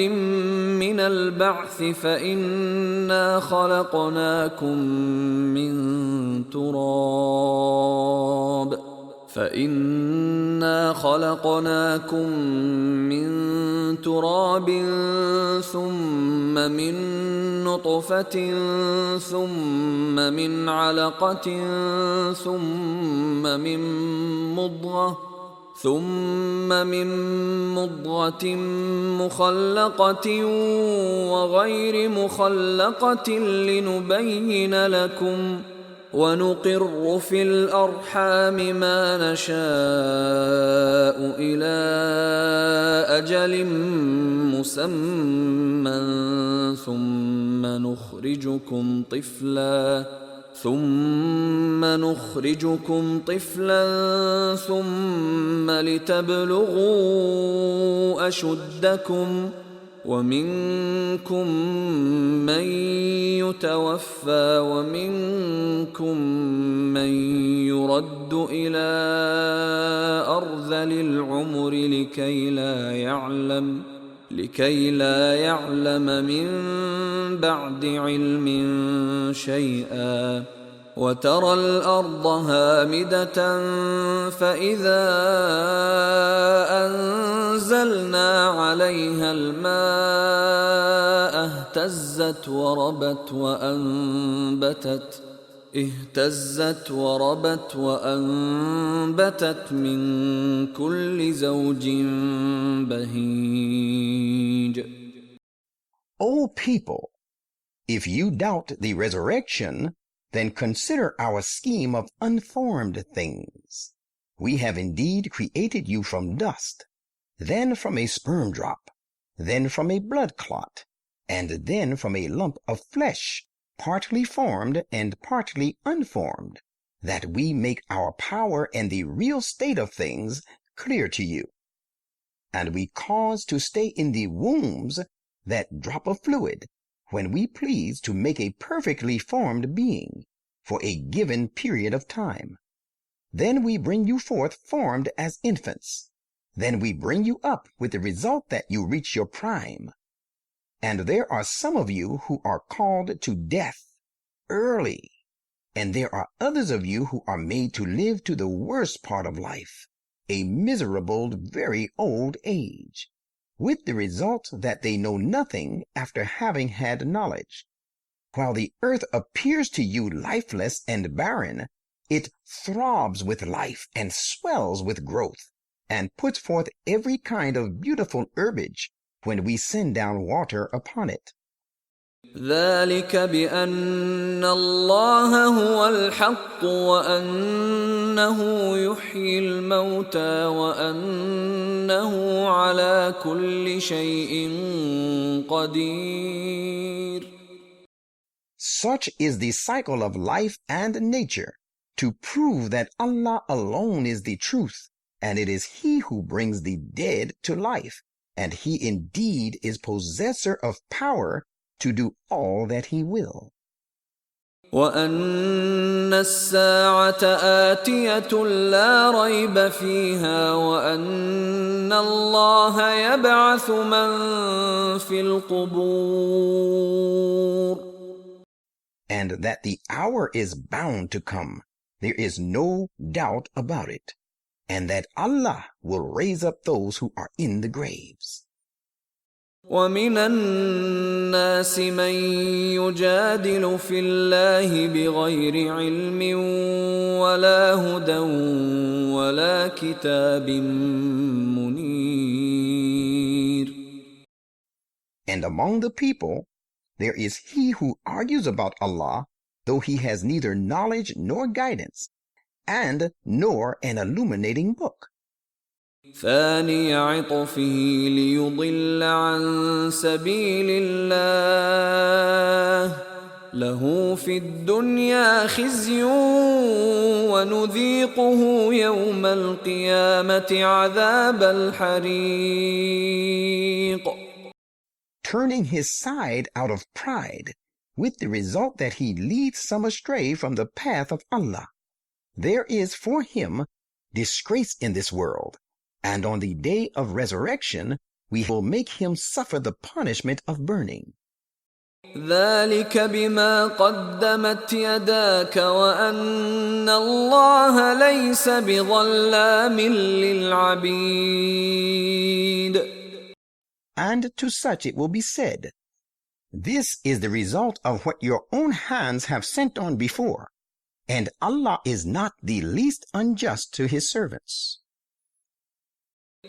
من البعث فإنا خلقناكم من تراب ثم من نطفة ثم من علقة ثم من مضغة مخلقة وغير مخلقة لنبين لكم ونقر في الأرحام ما نشاء إلى أجل مسمى ثم ثم نخرجكم طفلا ثم لتبلغوا أشدكم ومنكم من يتوفى ومنكم من يرد إلى أرذل العمر لكي لا يعلم من بعد علم شيئا وترى الأرض هامدة فإذا أنزلنا عليها الماء اهتزت وربت وأنبتت من كل زوج بهيج. O people, if you doubt the resurrection, then consider our scheme of unformed things. We have indeed created you from dust, then from a sperm drop, then from a blood clot, and then from a lump of flesh, partly formed and partly unformed, that we make our power and the real state of things clear to you. And we cause to stay in the wombs that drop of fluid, when we please to make a perfectly formed being, for a given period of time. Then we bring you forth formed as infants. Then we bring you up with the result that you reach your prime. And there are some of you who are called to death early, and there are others of you who are made to live to the worst part of life, a miserable, very old age, with the result that they know nothing after having had knowledge. While the earth appears to you lifeless and barren, it throbs with life and swells with growth, and puts forth every kind of beautiful herbage when we send down water upon it. ذلك بأن الله هو الحق وأنه يحيي الموتى وأنه على كل شيء قدير. Such is the cycle of life and nature, to prove that Allah alone is the truth, and it is He who brings the dead to life, and He indeed is possessor of power to do all that He will. وأن الساعة آتية لا ريب فيها وأن الله يبعث من في القبور. And that the hour is bound to come, there is no doubt about it, and that Allah will raise up those who are in the graves. ومن الناس من يجادل في الله بغير علم ولا هدى ولا كتاب منير. And among the people there is he who argues about Allah, though he has neither knowledge nor guidance, and nor an illuminating book. ثاني عطفه ليضل عن سبيل الله له في الدنيا خزي ونذيقه يوم القيامة عذاب الحريق. Turning his side out of pride, with the result that he leads some astray from the path of Allah. There is for him disgrace in this world, and on the day of resurrection we will make him suffer the punishment of burning. ذلك بما قدمت يداك وأن الله ليس بظلام للعبيد. And to such it will be said, this is the result of what your own hands have sent on before, and Allah is not the least unjust to His servants.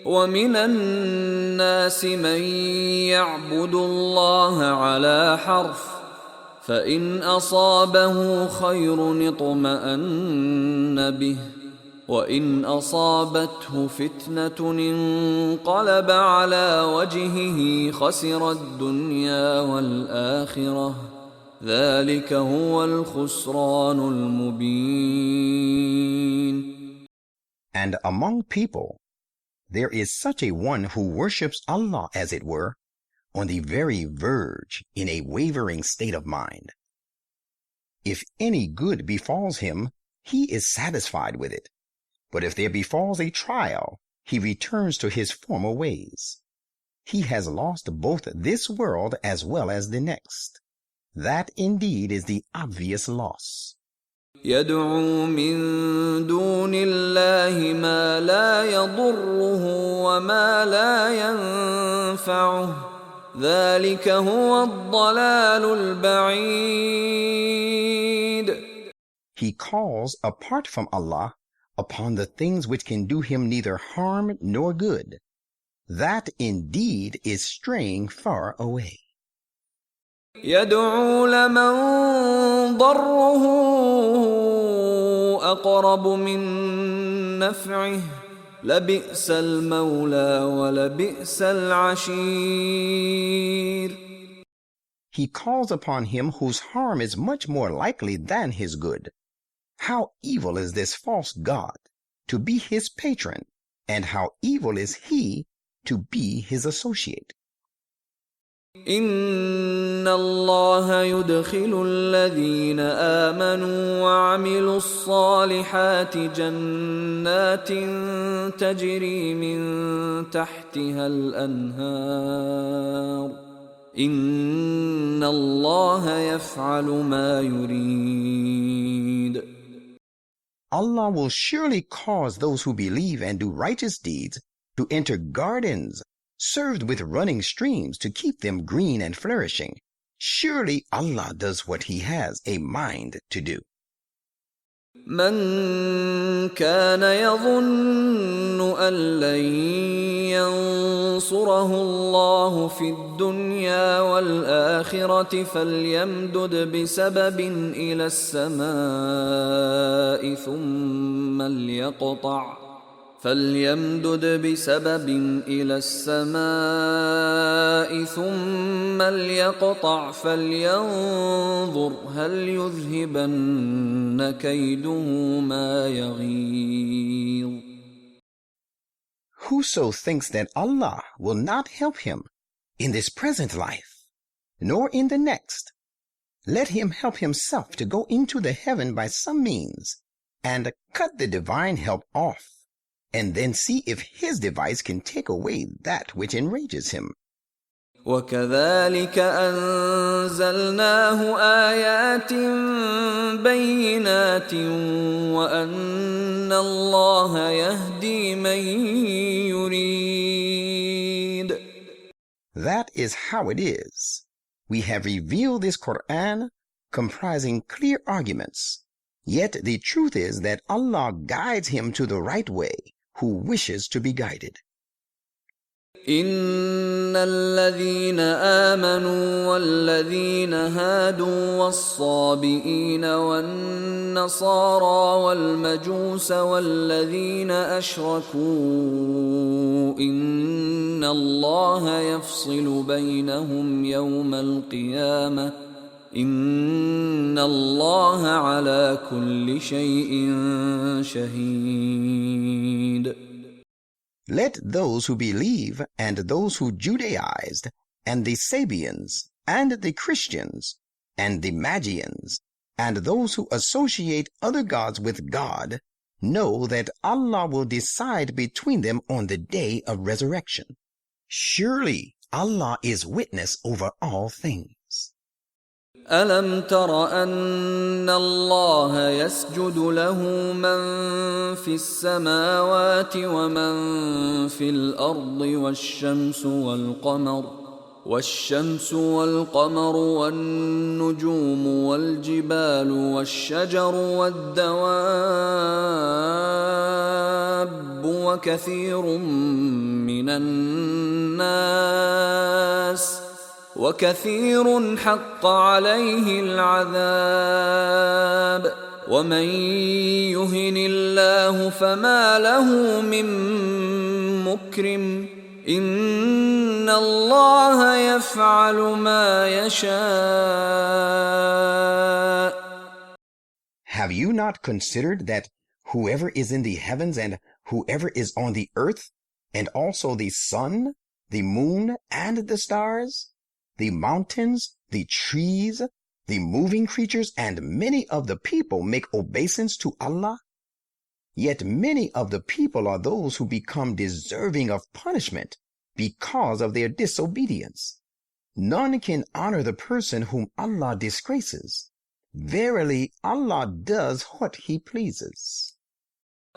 ومن الناس من يعبد الله على حرف فإن أصابه خير اطمأن به وإن أصابته فتنة انقلب على وجهه خسر الدنيا والآخرة ذلك هو الخسران المبين. And among people there is such a one who worships Allah, as it were, on the very verge, in a wavering state of mind. If any good befalls him, he is satisfied with it. But if there befalls a trial, he returns to his former ways. He has lost both this world as well as the next. That indeed is the obvious loss. يدعو من دون الله ما لا يضره وما لا ينفعه ذلك هو الضلال البعيد. He calls apart from Allah upon the things which can do him neither harm nor good. That indeed is straying far away. يدعو لمن ضره أقرب من نفعه لبئس المولى ولبئس العشير. He calls upon him whose harm is much more likely than his good. How evil is this false god to be his patron, and how evil is he to be his associate. إن الله يدخل الذين آمنوا وعملوا الصالحات جنات تجري من تحتها الأنهار إن الله يفعل ما يريد. Allah will surely cause those who believe and do righteous deeds to enter gardens served with running streams to keep them green and flourishing. Surely Allah does what He has a mind to do. من كان يظن أن لن ينصره الله في الدنيا والآخرة فليمدد بسبب إلى السماء ثم ليقطع فلينظر هل يذهبن كيده ما يغيظ. Whoso thinks that Allah will not help him in this present life, nor in the next, let him help himself to go into the heaven by some means, and cut the divine help off, and then see if his device can take away that which enrages him. وكذلك أنزلناه آيات بينات وأن الله يهدي من يريد. That is how it is. We have revealed this Quran comprising clear arguments. Yet the truth is that Allah guides him to the right way who wishes to be guided. إن الذين آمنوا والذين هادوا والصابئين والنصارى والمجوس والذين أشركوا إن الله يفصل بينهم يوم القيامة إن الله على كل شيء شهيد. Let those who believe and those who Judaized and the Sabians and the Christians and the Magians and those who associate other gods with God know that Allah will decide between them on the day of resurrection. Surely Allah is witness over all things. ألم تر أن الله يسجد له من في السماوات ومن في الأرض والشمس والقمر والنجوم والجبال والشجر والدواب وكثير حق عليه العذاب ومن يهن الله فما له من مكرم إن الله يفعل ما يشاء. Have you not considered that whoever is in the heavens and whoever is on the earth, and also the sun, the moon, and the stars, the mountains, the trees, the moving creatures, and many of the people make obeisance to Allah? Yet many of the people are those who become deserving of punishment because of their disobedience. None can honor the person whom Allah disgraces. Verily, Allah does what He pleases.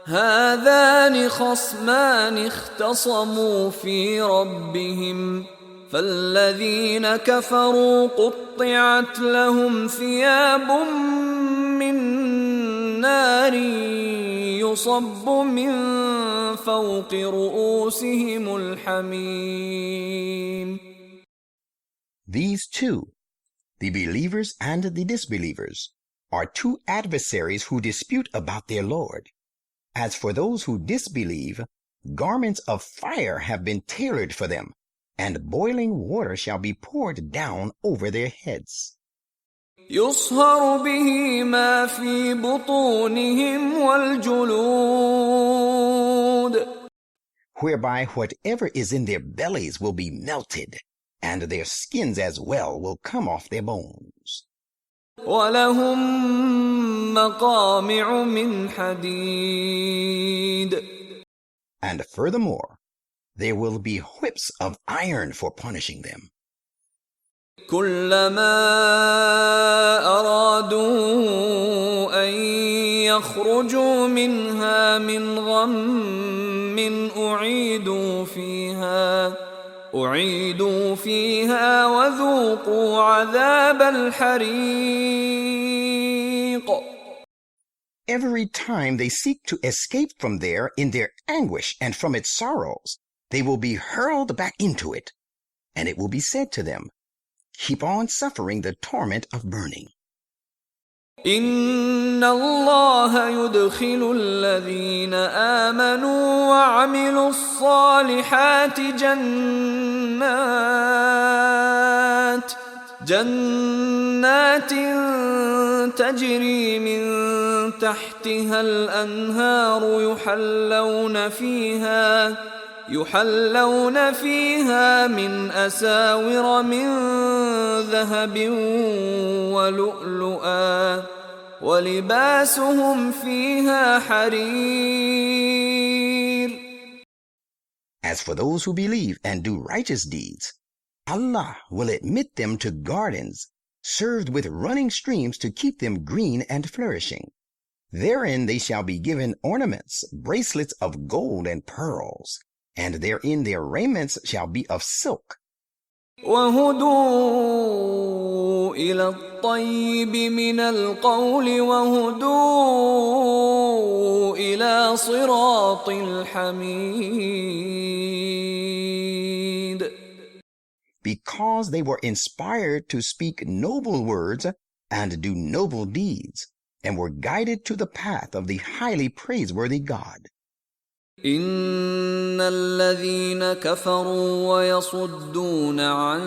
هذان خصمان اختصموا في ربهم فالذين كفروا قطعت لهم ثياب من نار يصب من فوق رؤوسهم الحميم. These two, the believers and the disbelievers, are two adversaries who dispute about their Lord. As for those who disbelieve, garments of fire have been tailored for them, and boiling water shall be poured down over their heads. يصهر به ما في بطونهم والجلود. Whereby whatever is in their bellies will be melted, and their skins as well will come off their bones. وَلَهُم مَّقَامِعُ مِنْ حَدِيدٍ. And furthermore, there will be whips of iron for punishing them. كُلَّمَا أَرَادُوا أَن يَخْرُجُوا مِنْهَا مِنْ غَمٍّ أُعِيدُوا فِيهَا وَذُوقُوا عَذَابَ الْحَرِيقِ. Every time they seek to escape from there in their anguish and from its sorrows, they will be hurled back into it, and it will be said to them, keep on suffering the torment of burning. إِنَّ اللَّهَ يُدْخِلُ الَّذِينَ آمَنُوا وَعَمِلُوا الصَّالِحَاتِ جَنَّاتٍ تَجْرِي مِن تَحْتِهَا الْأَنْهَارُ يُحَلَّوْنَ فِيهَا مِنْ أَسَاوِرَ مِنْ ذَهَبٍ وَلُؤْلُؤًا وَلِبَاسُهُمْ فِيهَا حَرِيرٌ. As for those who believe and do righteous deeds, Allah will admit them to gardens served with running streams to keep them green and flourishing. Therein they shall be given ornaments, bracelets of gold and pearls, and therein their raiments shall be of silk. وَهُدُوا إِلَى الطَّيِّبِ مِنَ الْقَوْلِ وَهُدُوا إِلَى صِرَاطِ الْحَمِيدِ. Because they were inspired to speak noble words and do noble deeds, and were guided to the path of the highly praiseworthy God. إِنَّ الَّذِينَ كَفَرُوا وَيَصُدُّونَ عَن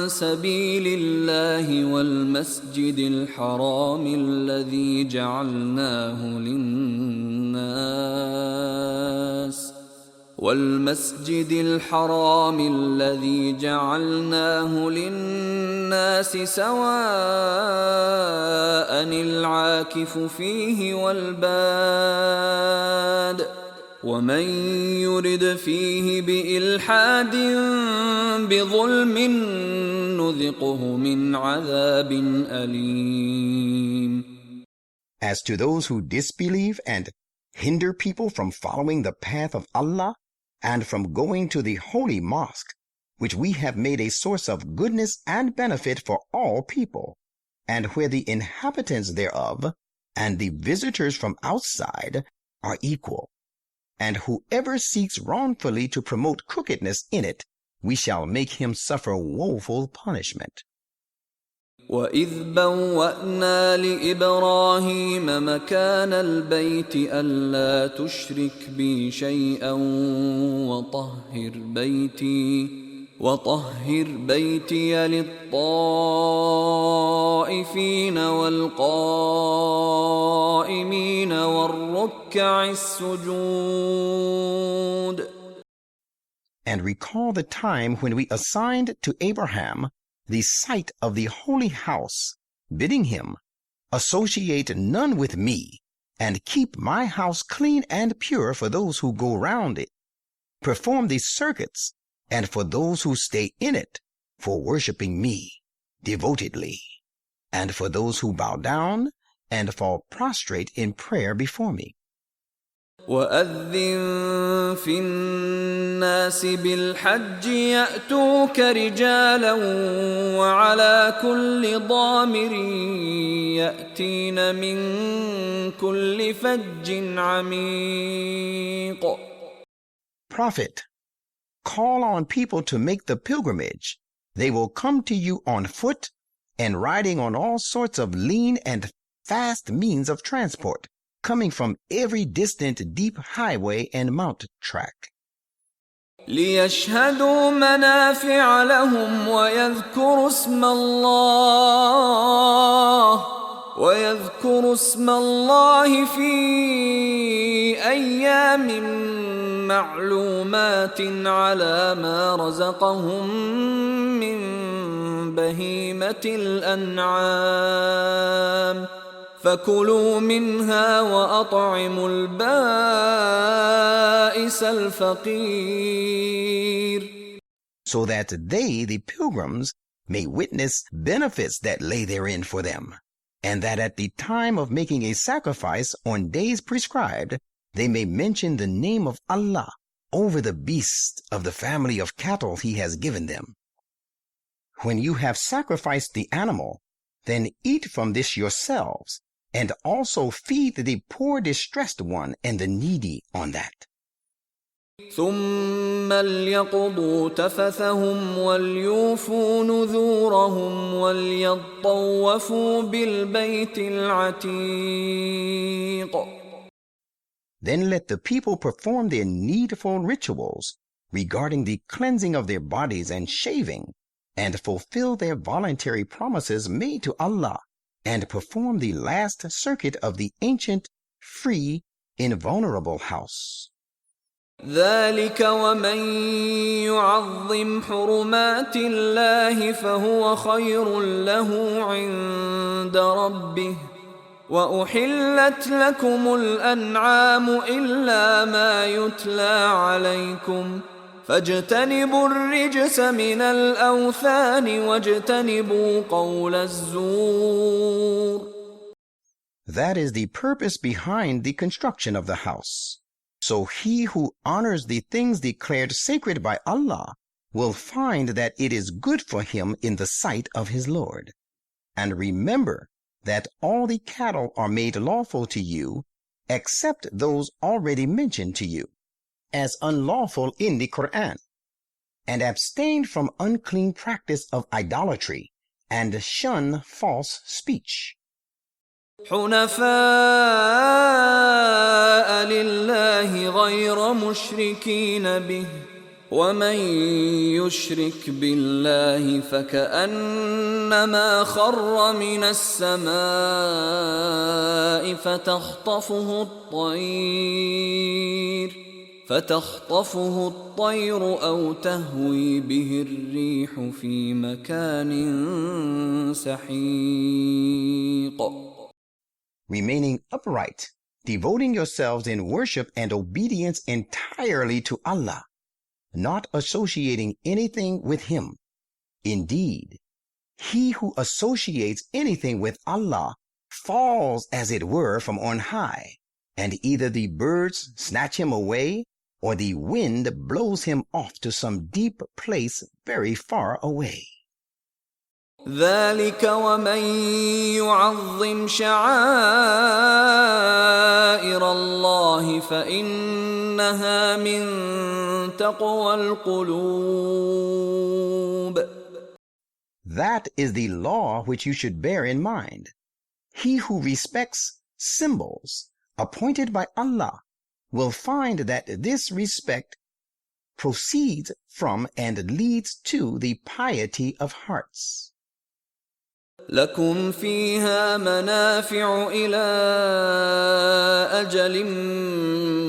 سَبِيلِ اللَّهِ والمسجد الحرام الذي جعلناه للناس سواء العاكف فيه والباد ومن يرد فيه بإلحاد بظلم نذقه من عذاب أليم. As to those who disbelieve and hinder people from following the path of Allah and from going to the holy mosque, which we have made a source of goodness and benefit for all people, and where the inhabitants thereof and the visitors from outside are equal, and whoever seeks wrongfully to promote crookedness in it, we shall make him suffer woeful punishment. وَإِذْ بَوَّأْنَا لِإِبْرَاهِيمَ مَكَانَ الْبَيْتِ أَلَّا تُشْرِكْ بِي شَيْئًا وَطَهِّرْ بَيْتِيَ لِلطَّائِفِينَ وَالْقَائِمِينَ وَالرُّكَّعِ السُّجُودِ. And recall the time when we assigned to Abraham the site of the holy house, bidding him, "Associate none with me, and keep my house clean and pure for those who go round it. Perform the circuits, and for those who stay in it, for worshiping me devotedly, and for those who bow down and fall prostrate in prayer before me." وَأَذِّن فِي النَّاسِ بِالْحَجِّ يَأْتُوكَ رِجَالًا وَعَلَى كُلِّ ضَامِرٍ يَأْتِينَ مِنْ كُلِّ فَجٍّ عَمِيقٍ. Prophet, call on people to make the pilgrimage. They will come to you on foot and riding on all sorts of lean and fast means of transport, coming from every distant deep highway and mount track. لِيَشْهَدُوا مَنَافِعَ لَهُمْ وَيَذْكُرُوا اسْمَ اللَّهِ فِي أَيَّامٍ مَّعْلُومَاتٍ عَلَى مَا رَزَقَهُم مِّن بَهِيمَةِ الْأَنْعَامِ فَكُلُوا مِنْهَا وَأَطْعِمُوا الْبَائِسَ الْفَقِيرَ. So that they, the pilgrims, may witness benefits that lay therein for them, and that at the time of making a sacrifice on days prescribed, they may mention the name of Allah over the beasts of the family of cattle He has given them. When you have sacrificed the animal, then eat from this yourselves, and also feed the poor distressed one and the needy on that. ثُمَّ لْيَقْضُوا تَفَثَهُمْ وَلْيُوفُوا نُذُورَهُمْ وَلْيَطَّوَّفُوا بِالْبَيْتِ الْعَتِيقِ. Then let the people perform their needful rituals regarding the cleansing of their bodies and shaving, and fulfill their voluntary promises made to Allah, and perform the last circuit of the ancient, free, invulnerable house. ذَلِكَ وَمَن يُعَظِّمْ حُرُمَاتِ اللَّهِ فَهُوَ خَيْرٌ لَّهُ عِندَ رَبِّهِ وَأُحِلَّتْ لَكُمُ الْأَنْعَامُ إِلَّا مَا يُتْلَى عَلَيْكُمْ فَاجْتَنِبُوا الرِّجْسَ مِنَ الْأَوْثَانِ وَاجْتَنِبُوا قَوْلَ الزُّورِ. That is the purpose behind the construction of the house. So he who honors the things declared sacred by Allah will find that it is good for him in the sight of his Lord. And remember that all the cattle are made lawful to you, except those already mentioned to you, as unlawful in the Quran, and abstain from unclean practice of idolatry, and shun false speech. حُنَفَاءَ لِلَّهِ غَيْرَ مُشْرِكِينَ بِهِ وَمَن يُشْرِكْ بِاللَّهِ فَكَأَنَّمَا خَرَّ مِنَ السَّمَاءِ فَتَخْطَفُهُ الطَّيْرُ أَوْ تَهْوِي بِهِ الرِّيحُ فِي مَكَانٍ سَحِيقٍ. Remaining upright, devoting yourselves in worship and obedience entirely to Allah, not associating anything with Him. Indeed, he who associates anything with Allah falls, as it were, from on high, and either the birds snatch him away, or the wind blows him off to some deep place very far away. ذَلِكَ وَمَن يُعَظِّمْ شَعَائِرَ اللَّهِ فَإِنَّهَا مِن تَقْوَى الْقُلُوبِ. That is the law which you should bear in mind. He who respects symbols appointed by Allah will find that this respect proceeds from and leads to the piety of hearts. لكم فيها منافع إلى أجل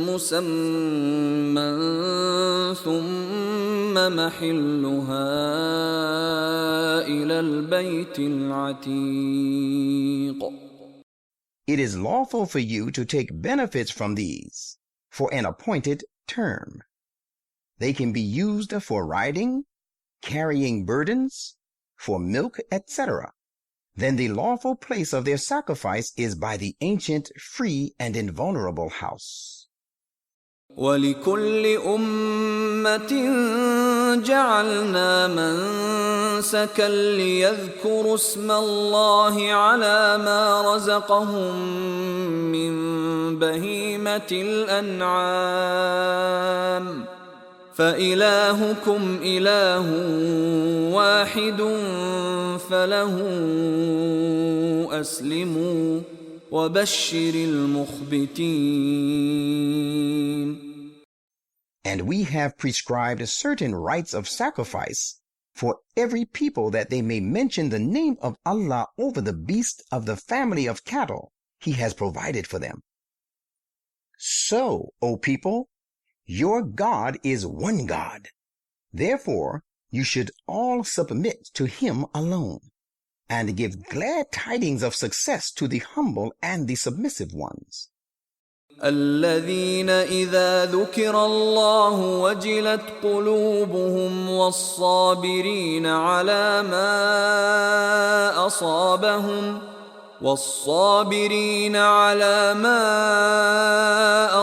مسمى ثم محلها إلى البيت العتيق. It is lawful for you to take benefits from these for an appointed term. They can be used for riding, carrying burdens, for milk, etc. Then the lawful place of their sacrifice is by the ancient, free, and invulnerable house. وَلِكُلِّ أُمَّةٍ جَعَلْنَا مَنسَكًا لِيَذْكُرُوا اسْمَ اللَّهِ عَلَى مَا رَزَقَهُم مِّن بَهِيمَةِ الْأَنْعَامِ فَإِلَٰهُكُمْ إِلَٰهٌ وَاحِدٌ فَلَهُ أَسْلِمُوا وَبَشِّرِ الْمُخْبِتِينَ. And we have prescribed certain rites of sacrifice for every people that they may mention the name of Allah over the beast of the family of cattle He has provided for them. So, O people, your God is one God. Therefore, you should all submit to Him alone, and give glad tidings of success to the humble and the submissive ones. الذين إذا ذكر الله وجلت قلوبهم والصابرين على ما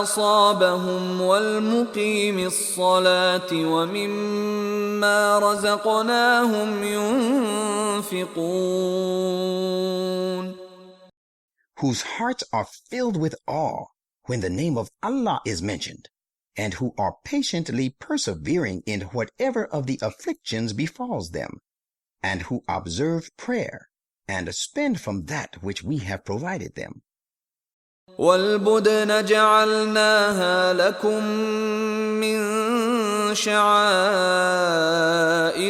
أصابهم والمقيم الصلاة ومما رزقناهم ينفقون. Whose hearts are filled with awe when the name of Allah is mentioned, and who are patiently persevering in whatever of the afflictions befalls them, and who observe prayer and spend from that which we have provided them. وَالْبُدْنَ جَعَلْنَاهَا لَكُم مِّن شَعَائِرِ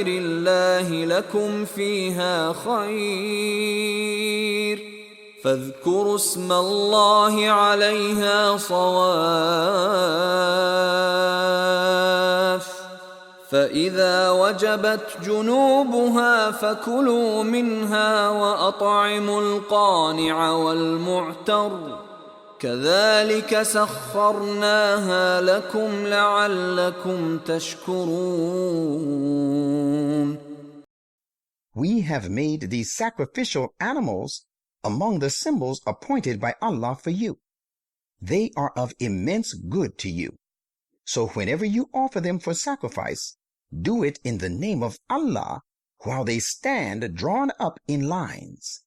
اللَّهِ لَكُمْ فِيهَا خَيْرٌ فاذكروا اسم الله عليها صواف فإذا وجبت جنوبها فكلوا منها وأطعموا القانع والمعتر كذلك سخرناها لكم لعلكم تشكرون. We have made these sacrificial animals among the symbols appointed by Allah for you. They are of immense good to you. So whenever you offer them for sacrifice, do it in the name of Allah while they stand drawn up in lines.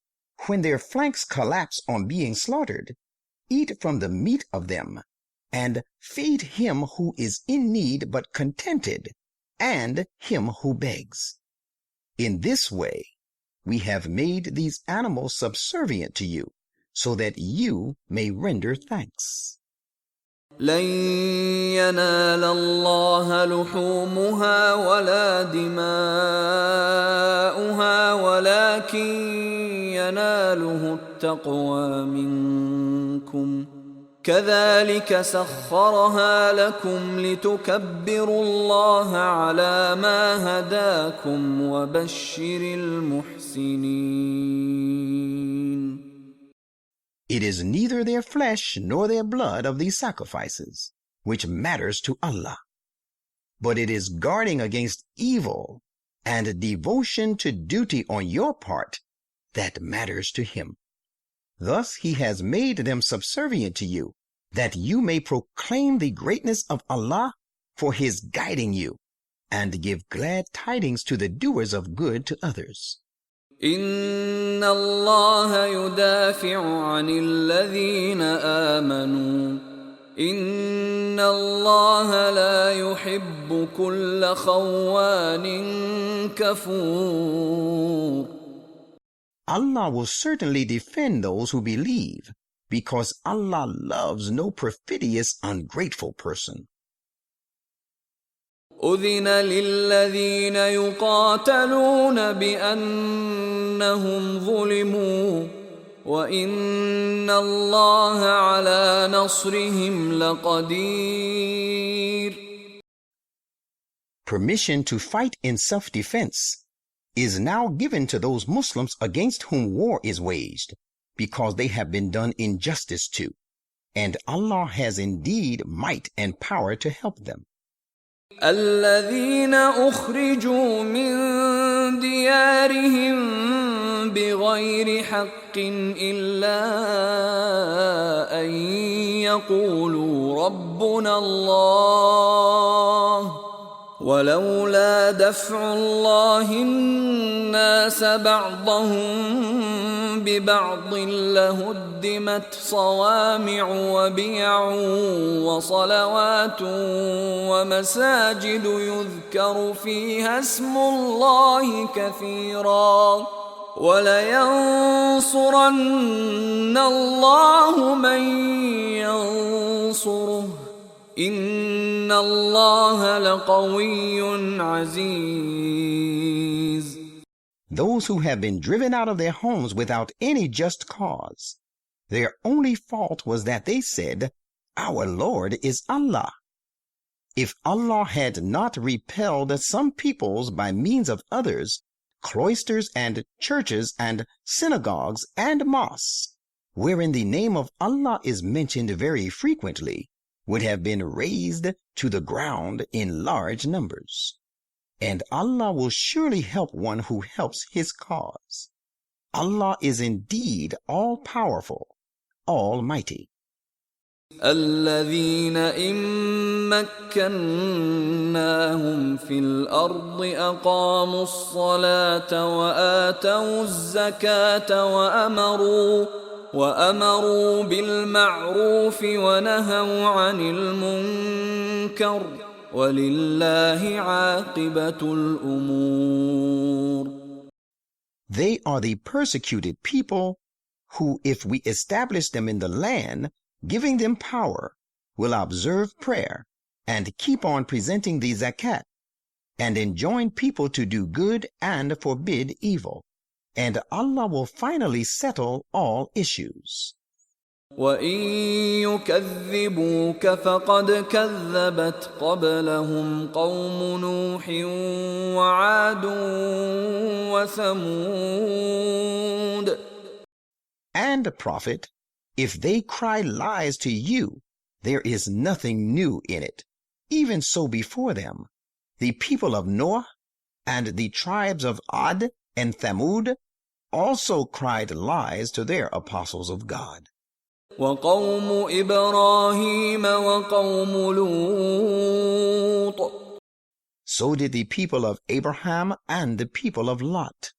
When their flanks collapse on being slaughtered, eat from the meat of them, and feed him who is in need but contented, and him who begs. In this way, we have made these animals subservient to you, so that you may render thanks. لن ينال الله لحومها ولا دماؤها ولكن يناله التقوى منكم كذلك سخرها لكم لتكبروا الله على ما هداكم وبشر المحسنين. It is neither their flesh nor their blood of these sacrifices which matters to Allah, but it is guarding against evil and devotion to duty on your part that matters to Him. Thus He has made them subservient to you, that you may proclaim the greatness of Allah for His guiding you, and give glad tidings to the doers of good to others. إن الله يدافع عن الذين آمنوا إن الله لا يحب كل خوان كفور. Allah will certainly defend those who believe, because Allah loves no perfidious, ungrateful person. أذن للذين يقاتلون بأنهم ظلموا وإن الله على نصرهم لقدير. Permission to fight in self-defense is now given to those Muslims against whom war is waged, because they have been done injustice to, and Allah has indeed might and power to help them. الذين أخرجوا من ديارهم بغير حق إلا أن يقولوا ربنا الله ولولا دفع الله الناس بعضهم ببعض لهدمت صوامع وبيع وصلوات ومساجد يذكر فيها اسم الله كثيرا ولينصرن الله من ينصره إن الله لقوي عزيز. Those who have been driven out of their homes without any just cause, their only fault was that they said, "Our Lord is Allah." If Allah had not repelled some peoples by means of others, cloisters and churches and synagogues and mosques, wherein the name of Allah is mentioned very frequently, would have been razed to the ground in large numbers. And Allah will surely help one who helps his cause. Allah is indeed all-powerful, almighty. الذين إن مكناهم في الأرض أقاموا الصلاة وآتوا الزكاة وأمروا بالمعروف ونهوا عن المنكر ولله عاقبة الأمور. They are the persecuted people who, if we establish them in the land, giving them power, will observe prayer and keep on presenting the zakat and enjoin people to do good and forbid evil. And Allah will finally settle all issues. وَإِن يُكَذِّبُوكَ فَقَدْ كَذَّبَتْ قَبْلَهُمْ قَوْمُ نُوحٍ وَعَادٌ وَثَمُودَ. And, Prophet, if they cry lies to you, there is nothing new in it. Even so before them, the people of Noah and the tribes of Ad and Thamud also cried lies to their apostles of God. وَقَوْمُ إِبْرَاهِيمَ وَقَوْمُ لُوطٍ. So did the people of Abraham and the people of Lot.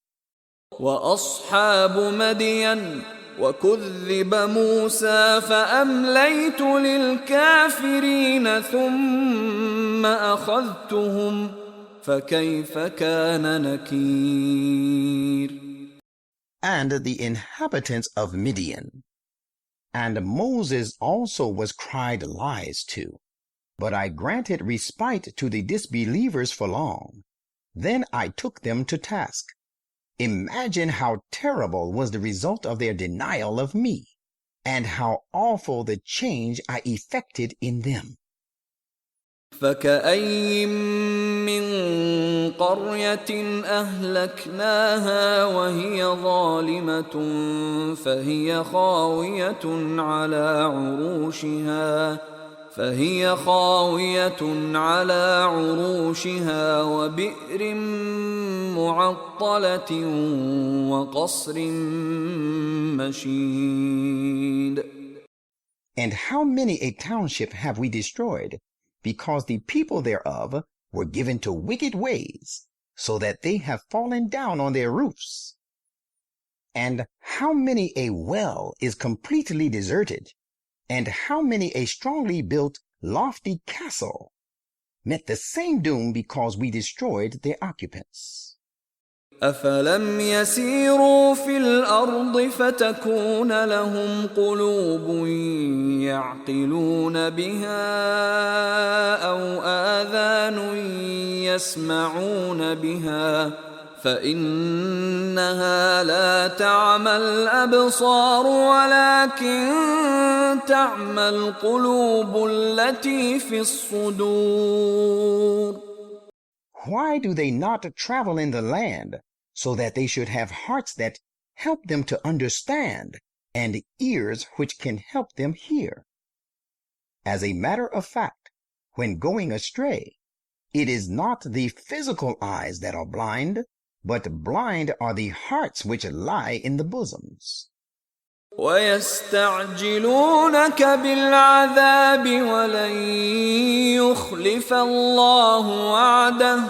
وَأَصْحَابُ مَدْيَنَ وَكُذِّبَ مُوسَى فَأَمْلَيْتُ لِلْكَافِرِينَ ثُمَّ أَخَذْتُهُمْ فَكَيْفَ كَانَ نَكِيرِ. And the inhabitants of Midian. And Moses also was cried lies to, but I granted respite to the disbelievers for long. Then I took them to task. Imagine how terrible was the result of their denial of me, and how awful the change I effected in them. فَكَأَيٍّ مِّن قَرْيَةٍ أَهْلَكْنَاهَا وَهِيَ ظَالِمَةٌ فهي خاوية على عروشها وبئر معطلة وقصر مشيد. And how many a township have we destroyed, because the people thereof were given to wicked ways, so that they have fallen down on their roofs. And how many a well is completely deserted, and how many a strongly built, lofty castle. met the same doom because we destroyed their occupants. أفلم يسيروا في الأرض فتكون لهم قلوب يعقلون بها أو آذان يسمعون بها فإنها لا تعمى الأبصار ولكن تعمى القلوب التي في الصدور. Why do they not travel in the land so that they should have hearts that help them to understand and ears which can help them hear? As a matter of fact, when going astray, it is not the physical eyes that are blind, but blind are the hearts which lie in the bosoms. ويستعجلونك بالعذاب ولن يخلف الله وعده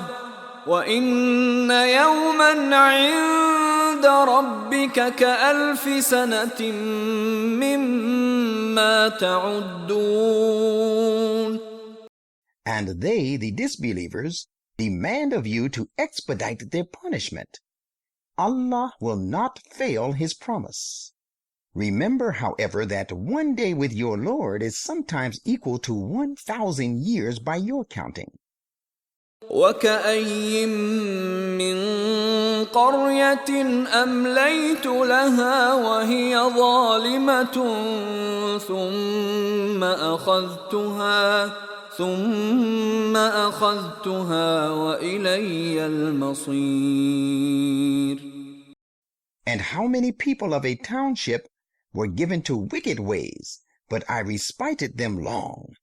وإن يوما عند ربك كألف سنة مما تعدون. And they, the disbelievers, demand of you to expedite their punishment. Allah will not fail his promise. Remember, however, that one day with your Lord is sometimes equal to 1,000 years by your counting. وكأي من قرية أمليت لها وهي ظالمة ثم أخذتها وإلي المصير. And how many people of a township were given to wicked ways, but I respited them long.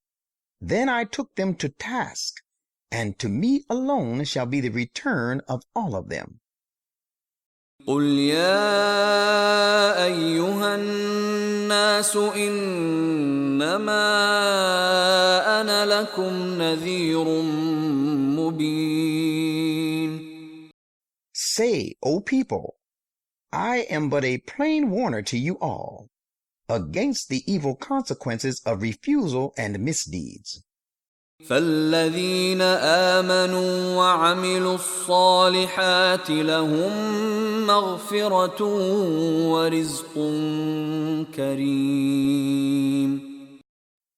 Then I took them to task, and to me alone shall be the return of all of them. قل يا أيها الناس إنما أنا لكم نذير مبين. Say, O people, I am but a plain warner to you all, against the evil consequences of refusal and misdeeds. فالذين آمنوا وعملوا الصالحات لهم مغفرة ورزق كريم.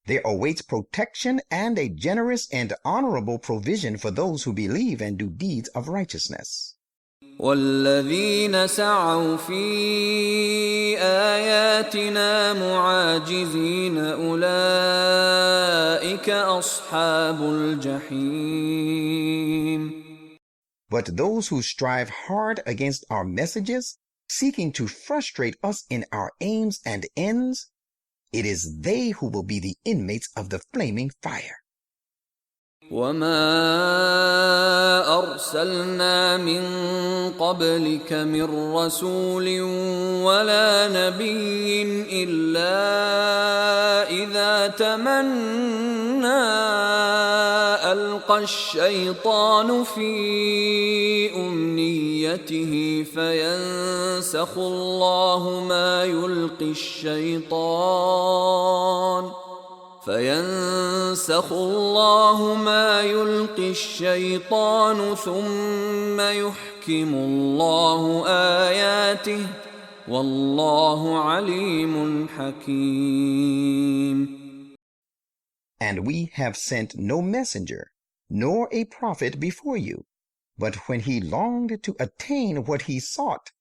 There awaits protection and a generous and honorable provision for those who believe and do deeds of righteousness. والذين سعوا في آياتنا معاجزين أولئك أصحاب الجحيم. But those who strive hard against our messages, seeking to frustrate us in our aims and ends, it is they who will be the inmates of the flaming fire. وما أرسلنا من قبلك من رسول ولا نبي إلا إذا تمنى ألقى الشيطان في أمنيته فينسخ الله ما يلقي الشيطان ثم يحكم الله آياته والله عليم حكيم. And we have sent no messenger, nor a prophet before you, but when he longed to attain what he sought,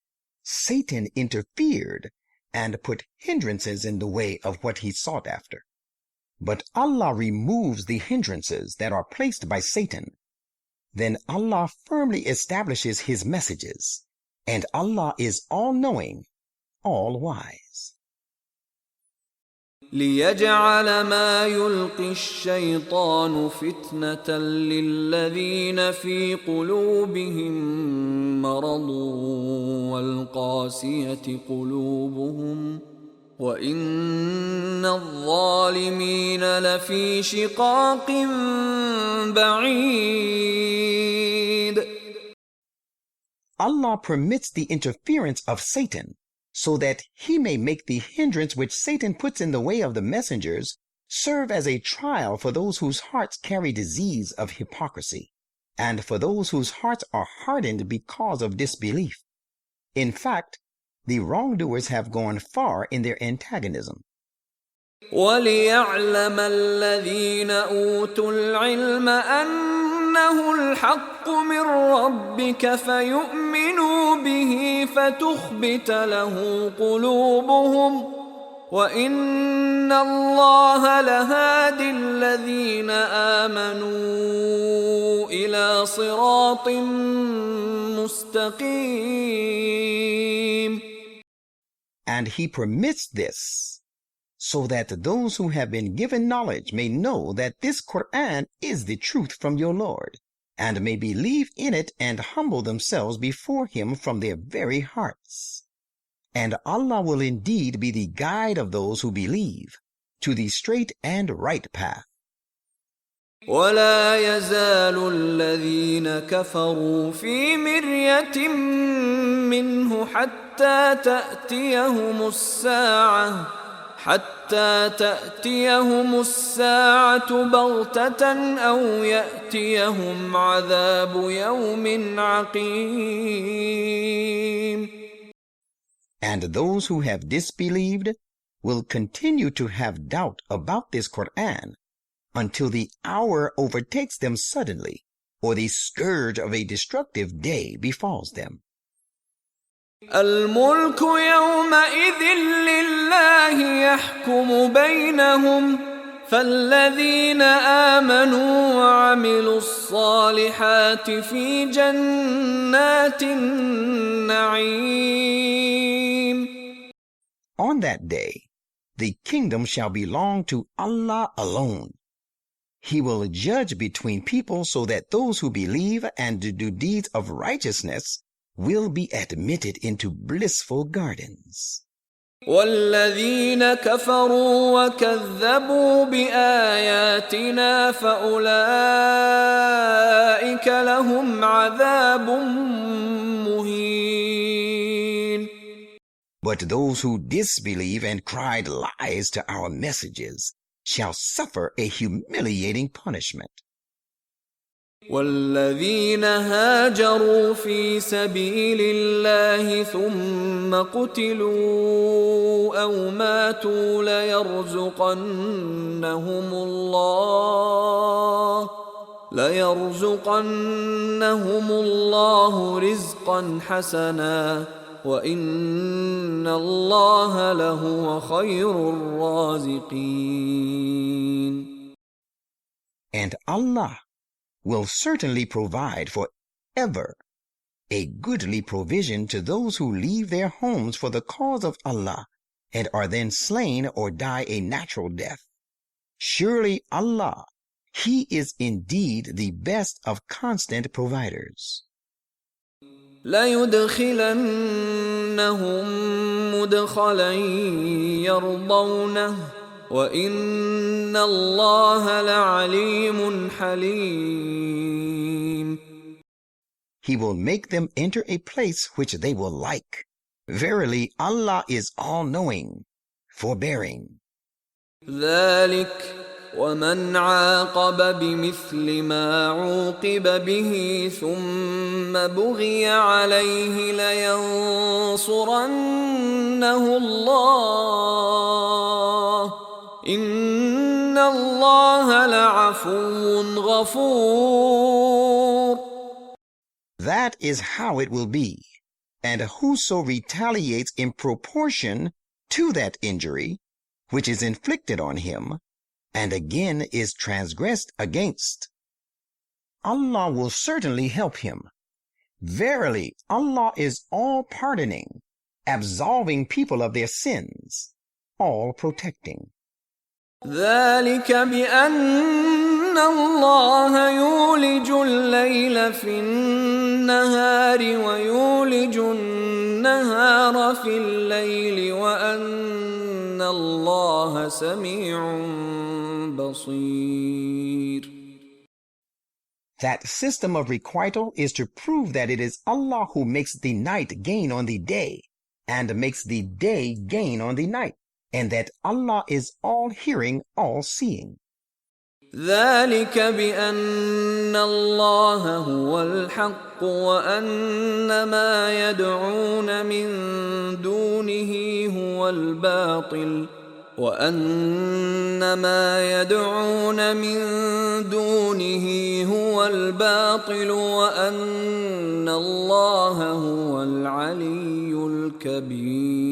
Satan interfered and put hindrances in the way of what he sought after. But Allah removes the hindrances that are placed by Satan. Then Allah firmly establishes his messages, and Allah is all-knowing, all-wise. ليجعل ما يلقي الشيطان فتنة للذين في قلوبهم مرض والقاسية قلوبهم وإن الظالمين لفي شقاق بعيد. Allah permits the interference of Satan so that he may make the hindrance which Satan puts in the way of the messengers serve as a trial for those whose hearts carry disease of hypocrisy, and for those whose hearts are hardened because of disbelief. In fact, the wrongdoers have gone far in their antagonism. وَلِيَعْلَمَ الَّذِينَ أُوتُوا الْعِلْمَ أَنَّهُ الْحَقُّ مِنْ رَبِّكَ فَيُؤْمِنُوا بِهِ فَتُخْبِتَ لَهُ قُلُوبُهُمْ وَإِنَّ اللَّهَ لَهَادِ الَّذِينَ آمَنُوا إِلَى صِرَاطٍ مُسْتَقِيمٍ. And he permits this so that those who have been given knowledge may know that this Quran is the truth from your Lord, and may believe in it and humble themselves before him from their very hearts. And Allah will indeed be the guide of those who believe to the straight and right path. ولا يزال الذين كفروا في مرية منه حتى تأتيهم الساعة بغتة أو يأتيهم عذاب يوم عقيم. And those who have disbelieved will continue to have doubt about this Quran until the hour overtakes them suddenly, or the scourge of a destructive day befalls them. الملك يومئذ لله يحكم بينهم فالذين آمنوا وعملوا الصالحات في جنات النعيم. On that day, the kingdom shall belong to Allah alone. He will judge between people so that those who believe and do deeds of righteousness will be admitted into blissful gardens. والذين كفروا وكذبوا بآياتنا فأولئك لهم عذاب مهين. But those who disbelieve and cried lies to our messages shall suffer a humiliating punishment. والذين هاجروا في سبيل الله ثم قتلوا أو ماتوا ليرزقنهم الله رزقا حسنا وإن الله لهو خير الرازقين. And Allah will certainly provide for ever a goodly provision to those who leave their homes for the cause of Allah and are then slain or die a natural death. Surely Allah, He is indeed the best of constant providers. لَيُدْخِلَنَّهُمْ مُدْخَلًا يَرْضَوْنَهُ وَإِنَّ اللَّهَ لَعَلِيمٌ حَلِيمٌ. He will make them enter a place which they will like. Verily, Allah is all-knowing, forbearing. ذَلِكَ وَمَنْ عَاقَبَ بِمِثْلِ مَا عُوقِبَ بِهِ ثُمَّ بُغِيَ عَلَيْهِ لَيَنصُرَنَّهُ اللَّهُ إِنَّ اللَّهَ لَعَفُوٌّ غَفُورٌ. That is how it will be, and whoso retaliates in proportion to that injury which is inflicted on him, and again is transgressed against, Allah will certainly help him. Verily, Allah is all-pardoning, absolving people of their sins, all-protecting. ذَلِكَ بِأَنَّ اللَّهَ يُولِجُ اللَّيْلَ فِي النَّهَارِ وَيُولِجُ النَّهَارَ فِي اللَّيْلِ وَأَنَّ اللَّهَ سَمِيعٌ بَصِيرٌ. That system of requital is to prove that it is Allah who makes the night gain on the day and makes the day gain on the night, and that Allah is all-hearing, all-seeing. ذلك بأن الله هو الحق وأن ما يدعون من دونه هو الباطل وأن ما يدعون من دونه هو الباطل وأن الله هو العلي الكبير.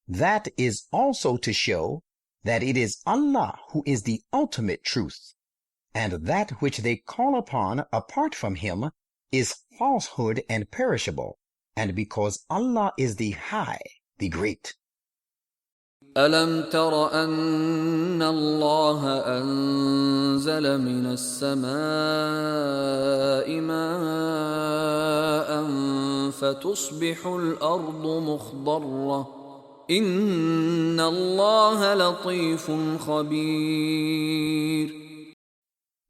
That is also to show that it is Allah who is the ultimate truth, and that which they call upon apart from Him is falsehood and perishable, and because Allah is the High, the Great. ألم تر أن الله أنزل من السماء ماء فتصبح الأرض مخضرة إن الله لطيف خبير.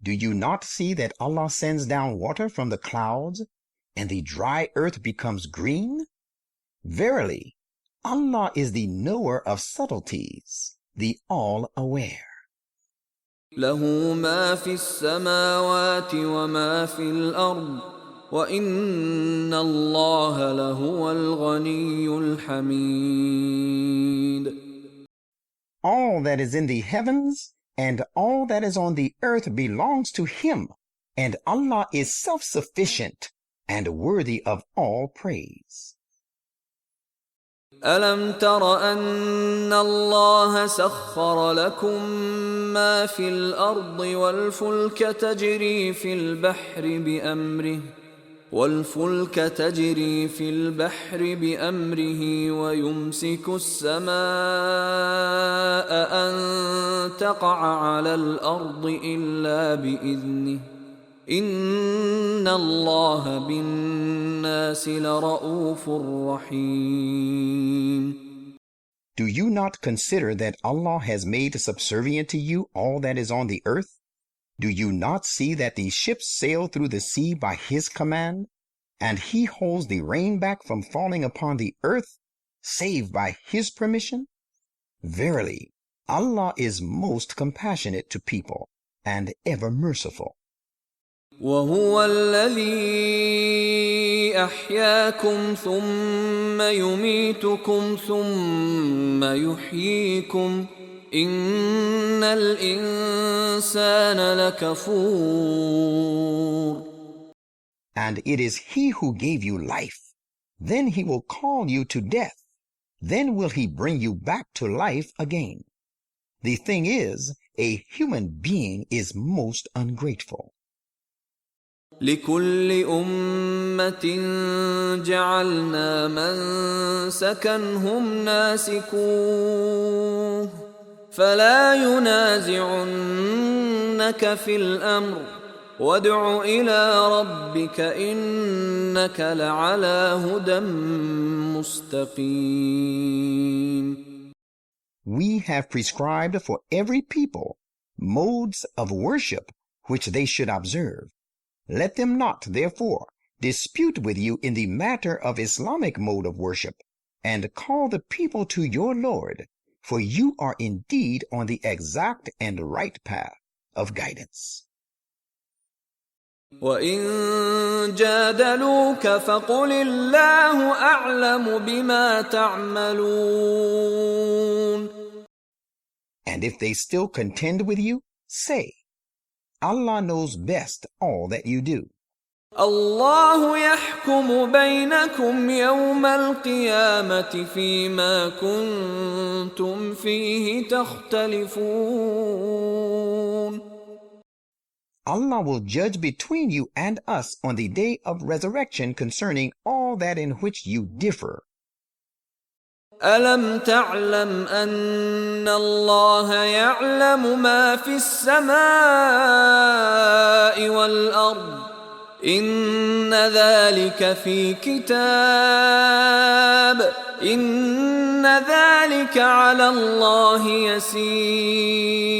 Do you not see that Allah sends down water from the clouds, and the dry earth becomes green? Verily, Allah is the knower of subtleties, the all-aware. له ما في السماوات وما في الأرض وإن الله لهو الغني الحميد. All that is in the heavens and all that is on the earth belongs to Him, and Allah is self-sufficient and worthy of all praise. ألم تر أن الله سخر لكم ما في الأرض والفلك تجري في البحر بأمره ويمسك السماء أن تقع على الأرض إلا بإذنه إن الله بالناس لرؤوف رحيم. Do you not consider that Allah has made subservient to you all that is on the earth? Do you not see that the ships sail through the sea by His command, and He holds the rain back from falling upon the earth, save by His permission? Verily, Allah is most compassionate to people, and ever merciful. وهو الذي أحياكم ثم يميتكم ثم يحييكم إن الإنسان لكفور. And it is He who gave you life. Then He will call you to death. Then will He bring you back to life again. The thing is, a human being is most ungrateful. لكل أمة جعلنا منسكا هم ناسكوه فلا ينازعنك في الأمر وادع إلى ربك إنك لعلى هدى مستقيم. We have prescribed for every people modes of worship which they should observe. Let them not, therefore, dispute with you in the matter of Islamic mode of worship, and call the people to your Lord, for you are indeed on the exact and right path of guidance. وَإِن جَادَلُوكَ فَقُلِ اللَّهُ أَعْلَمُ بِمَا تَعْمَلُونَ. And if they still contend with you, say, Allah knows best all that you do. الله يحكم بينكم يوم القيامة فيما كنتم فيه تختلفون. Allah will judge between you and us on the day of resurrection concerning all that in which you differ. ألم تعلم أن الله يعلم ما في السماء والأرض إن ذلك في كتاب إن ذلك على الله يسير.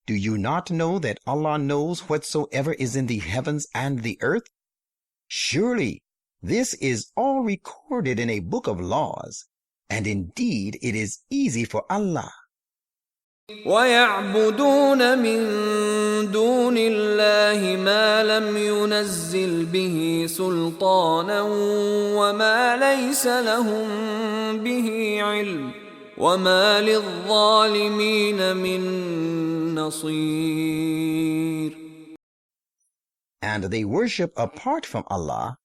Do you not know that Allah knows whatsoever is in the heavens and the earth? Surely This is all recorded in a book of laws, and indeed it is easy for Allah. ويعبدون من دون الله ما لم ينزل به سلطانا وما ليس لهم به علم وما للظالمين من نصير. And they worship apart from Allah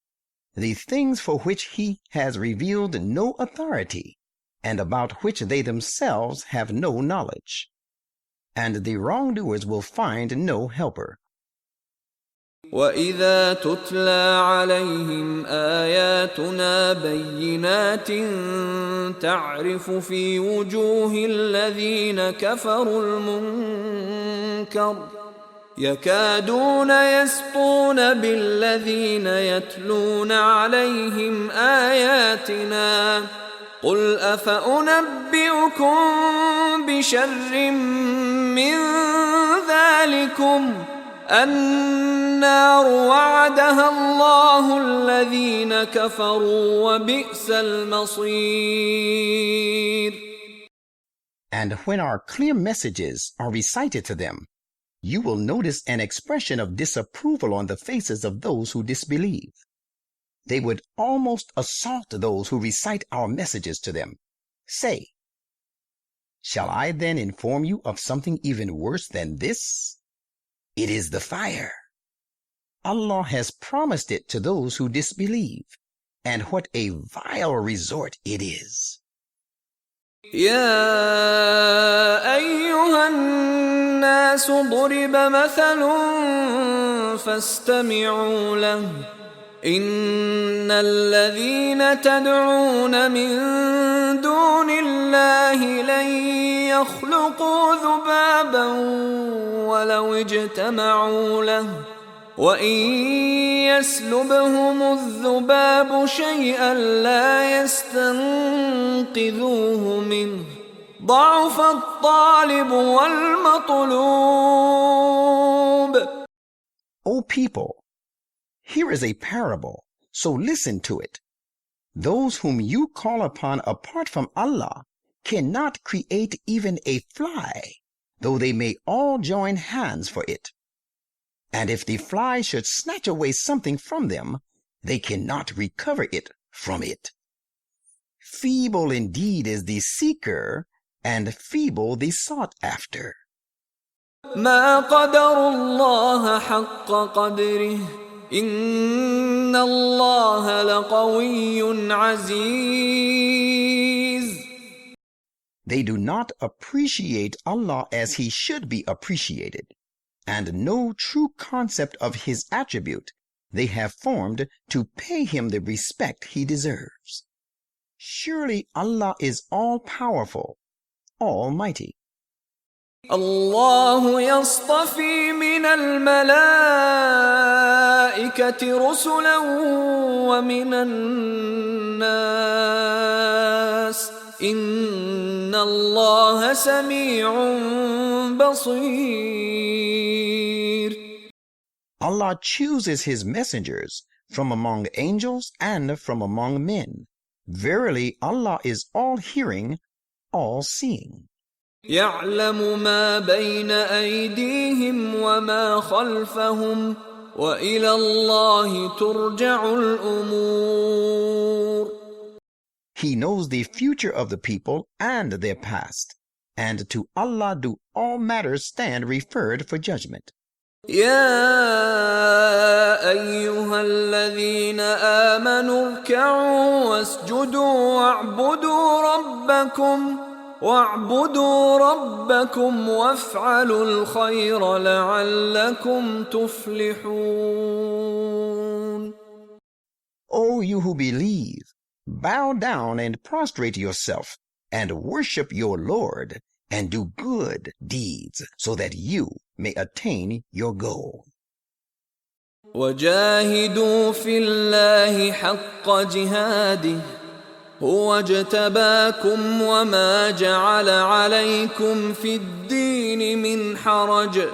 the things for which He has revealed no authority, and about which they themselves have no knowledge. And the wrongdoers will find no helper. وَإِذَا تُتْلَى عَلَيْهِمْ آيَاتُنَا بَيِّنَاتٍ تَعْرِفُ فِي وُجُوهِ الَّذِينَ كَفَرُوا الْمُنكَرَ يَكَادُونَ يَسْطُونَ بِالَّذِينَ يَتْلُونَ عَلَيْهِمْ آيَاتِنَا قُلْ أَفَأُنَبِّئُكُم بِشَرٍّ مِّن ذَلِكُمْ النَّارُ وَعَدَهَا اللَّهُ الَّذِينَ كَفَرُوا وَبِئْسَ الْمَصِيرُ. And when our clear messages are recited to them, you will notice an expression of disapproval on the faces of those who disbelieve. They would almost assault those who recite our messages to them. Say, shall I then inform you of something even worse than this? It is the fire. Allah has promised it to those who disbelieve, and what a vile resort it is. يا أيها الناس ضرب مثل فاستمعوا له إن الذين تدعون من دون الله لن يخلقوا ذبابا ولو اجتمعوا له وإن يسلبهم الذباب شيئا لا يستنقذوه منه ضعف الطالب والمطلوب. O people, here is a parable, so listen to it. Those whom you call upon apart from Allah cannot create even a fly, though they may all join hands for it. And if the fly should snatch away something from them, they cannot recover it from it. Feeble indeed is the seeker, and feeble the sought after. ما قدر الله حق قدره إن الله لقوي عزيز. They do not appreciate Allah as He should be appreciated, and no true concept of His attribute they have formed to pay Him the respect He deserves. Surely Allah is all-powerful, almighty. الله يصطفي من الملائكة رسلا ومن الناس إن الله سميع بصير. Allah chooses His messengers from among angels and from among men. Verily, Allah is all-hearing, all-seeing. يعلم ما بين أيديهم وما خلفهم وإلى الله ترجع الأمور. He knows the future of the people and their past, and to Allah do all matters stand referred for judgment. يا أيها الذين آمنوا اركعوا واسجدوا واعبدوا ربكم وافعلوا الخير لعلكم تفلحون. O you who believe, bow down and prostrate yourself, and worship your Lord, and do good deeds, so that you may attain your goal. وجاهدوا في الله حق جهاده هو اجتباكم وما جعل عليكم في الدين من حرج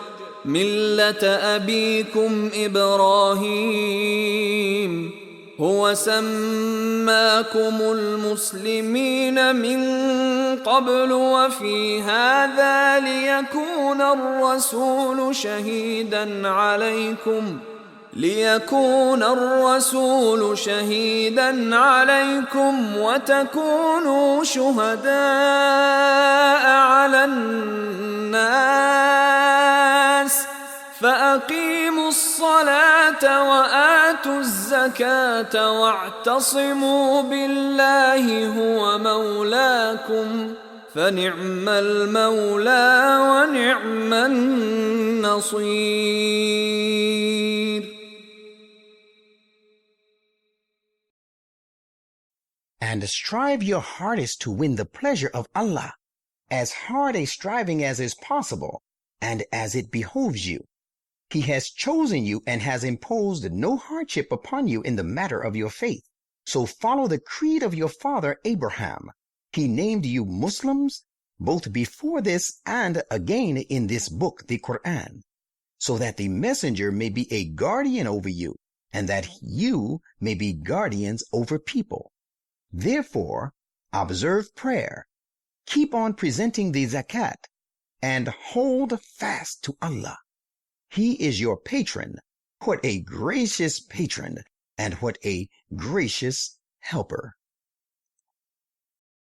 ملة أبيكم إبراهيم هو سماكم المسلمين من قبل وفي هذا ليكون الرسول شهيدا عليكم وتكونوا شهداء على الناس فأقيموا الصلاة وآتوا الزكاة واعتصموا بالله هو مولاكم فنعم المولى ونعم النصير. And strive your hardest to win the pleasure of Allah, as hard a striving as is possible, and as it behoves you. He has chosen you and has imposed no hardship upon you in the matter of your faith. So follow the creed of your father Abraham. He named you Muslims, both before this and again in this book, the Quran, so that the messenger may be a guardian over you, and that you may be guardians over people. Therefore, observe prayer, keep on presenting the zakat, and hold fast to Allah. He is your patron. What a gracious patron, and what a gracious helper.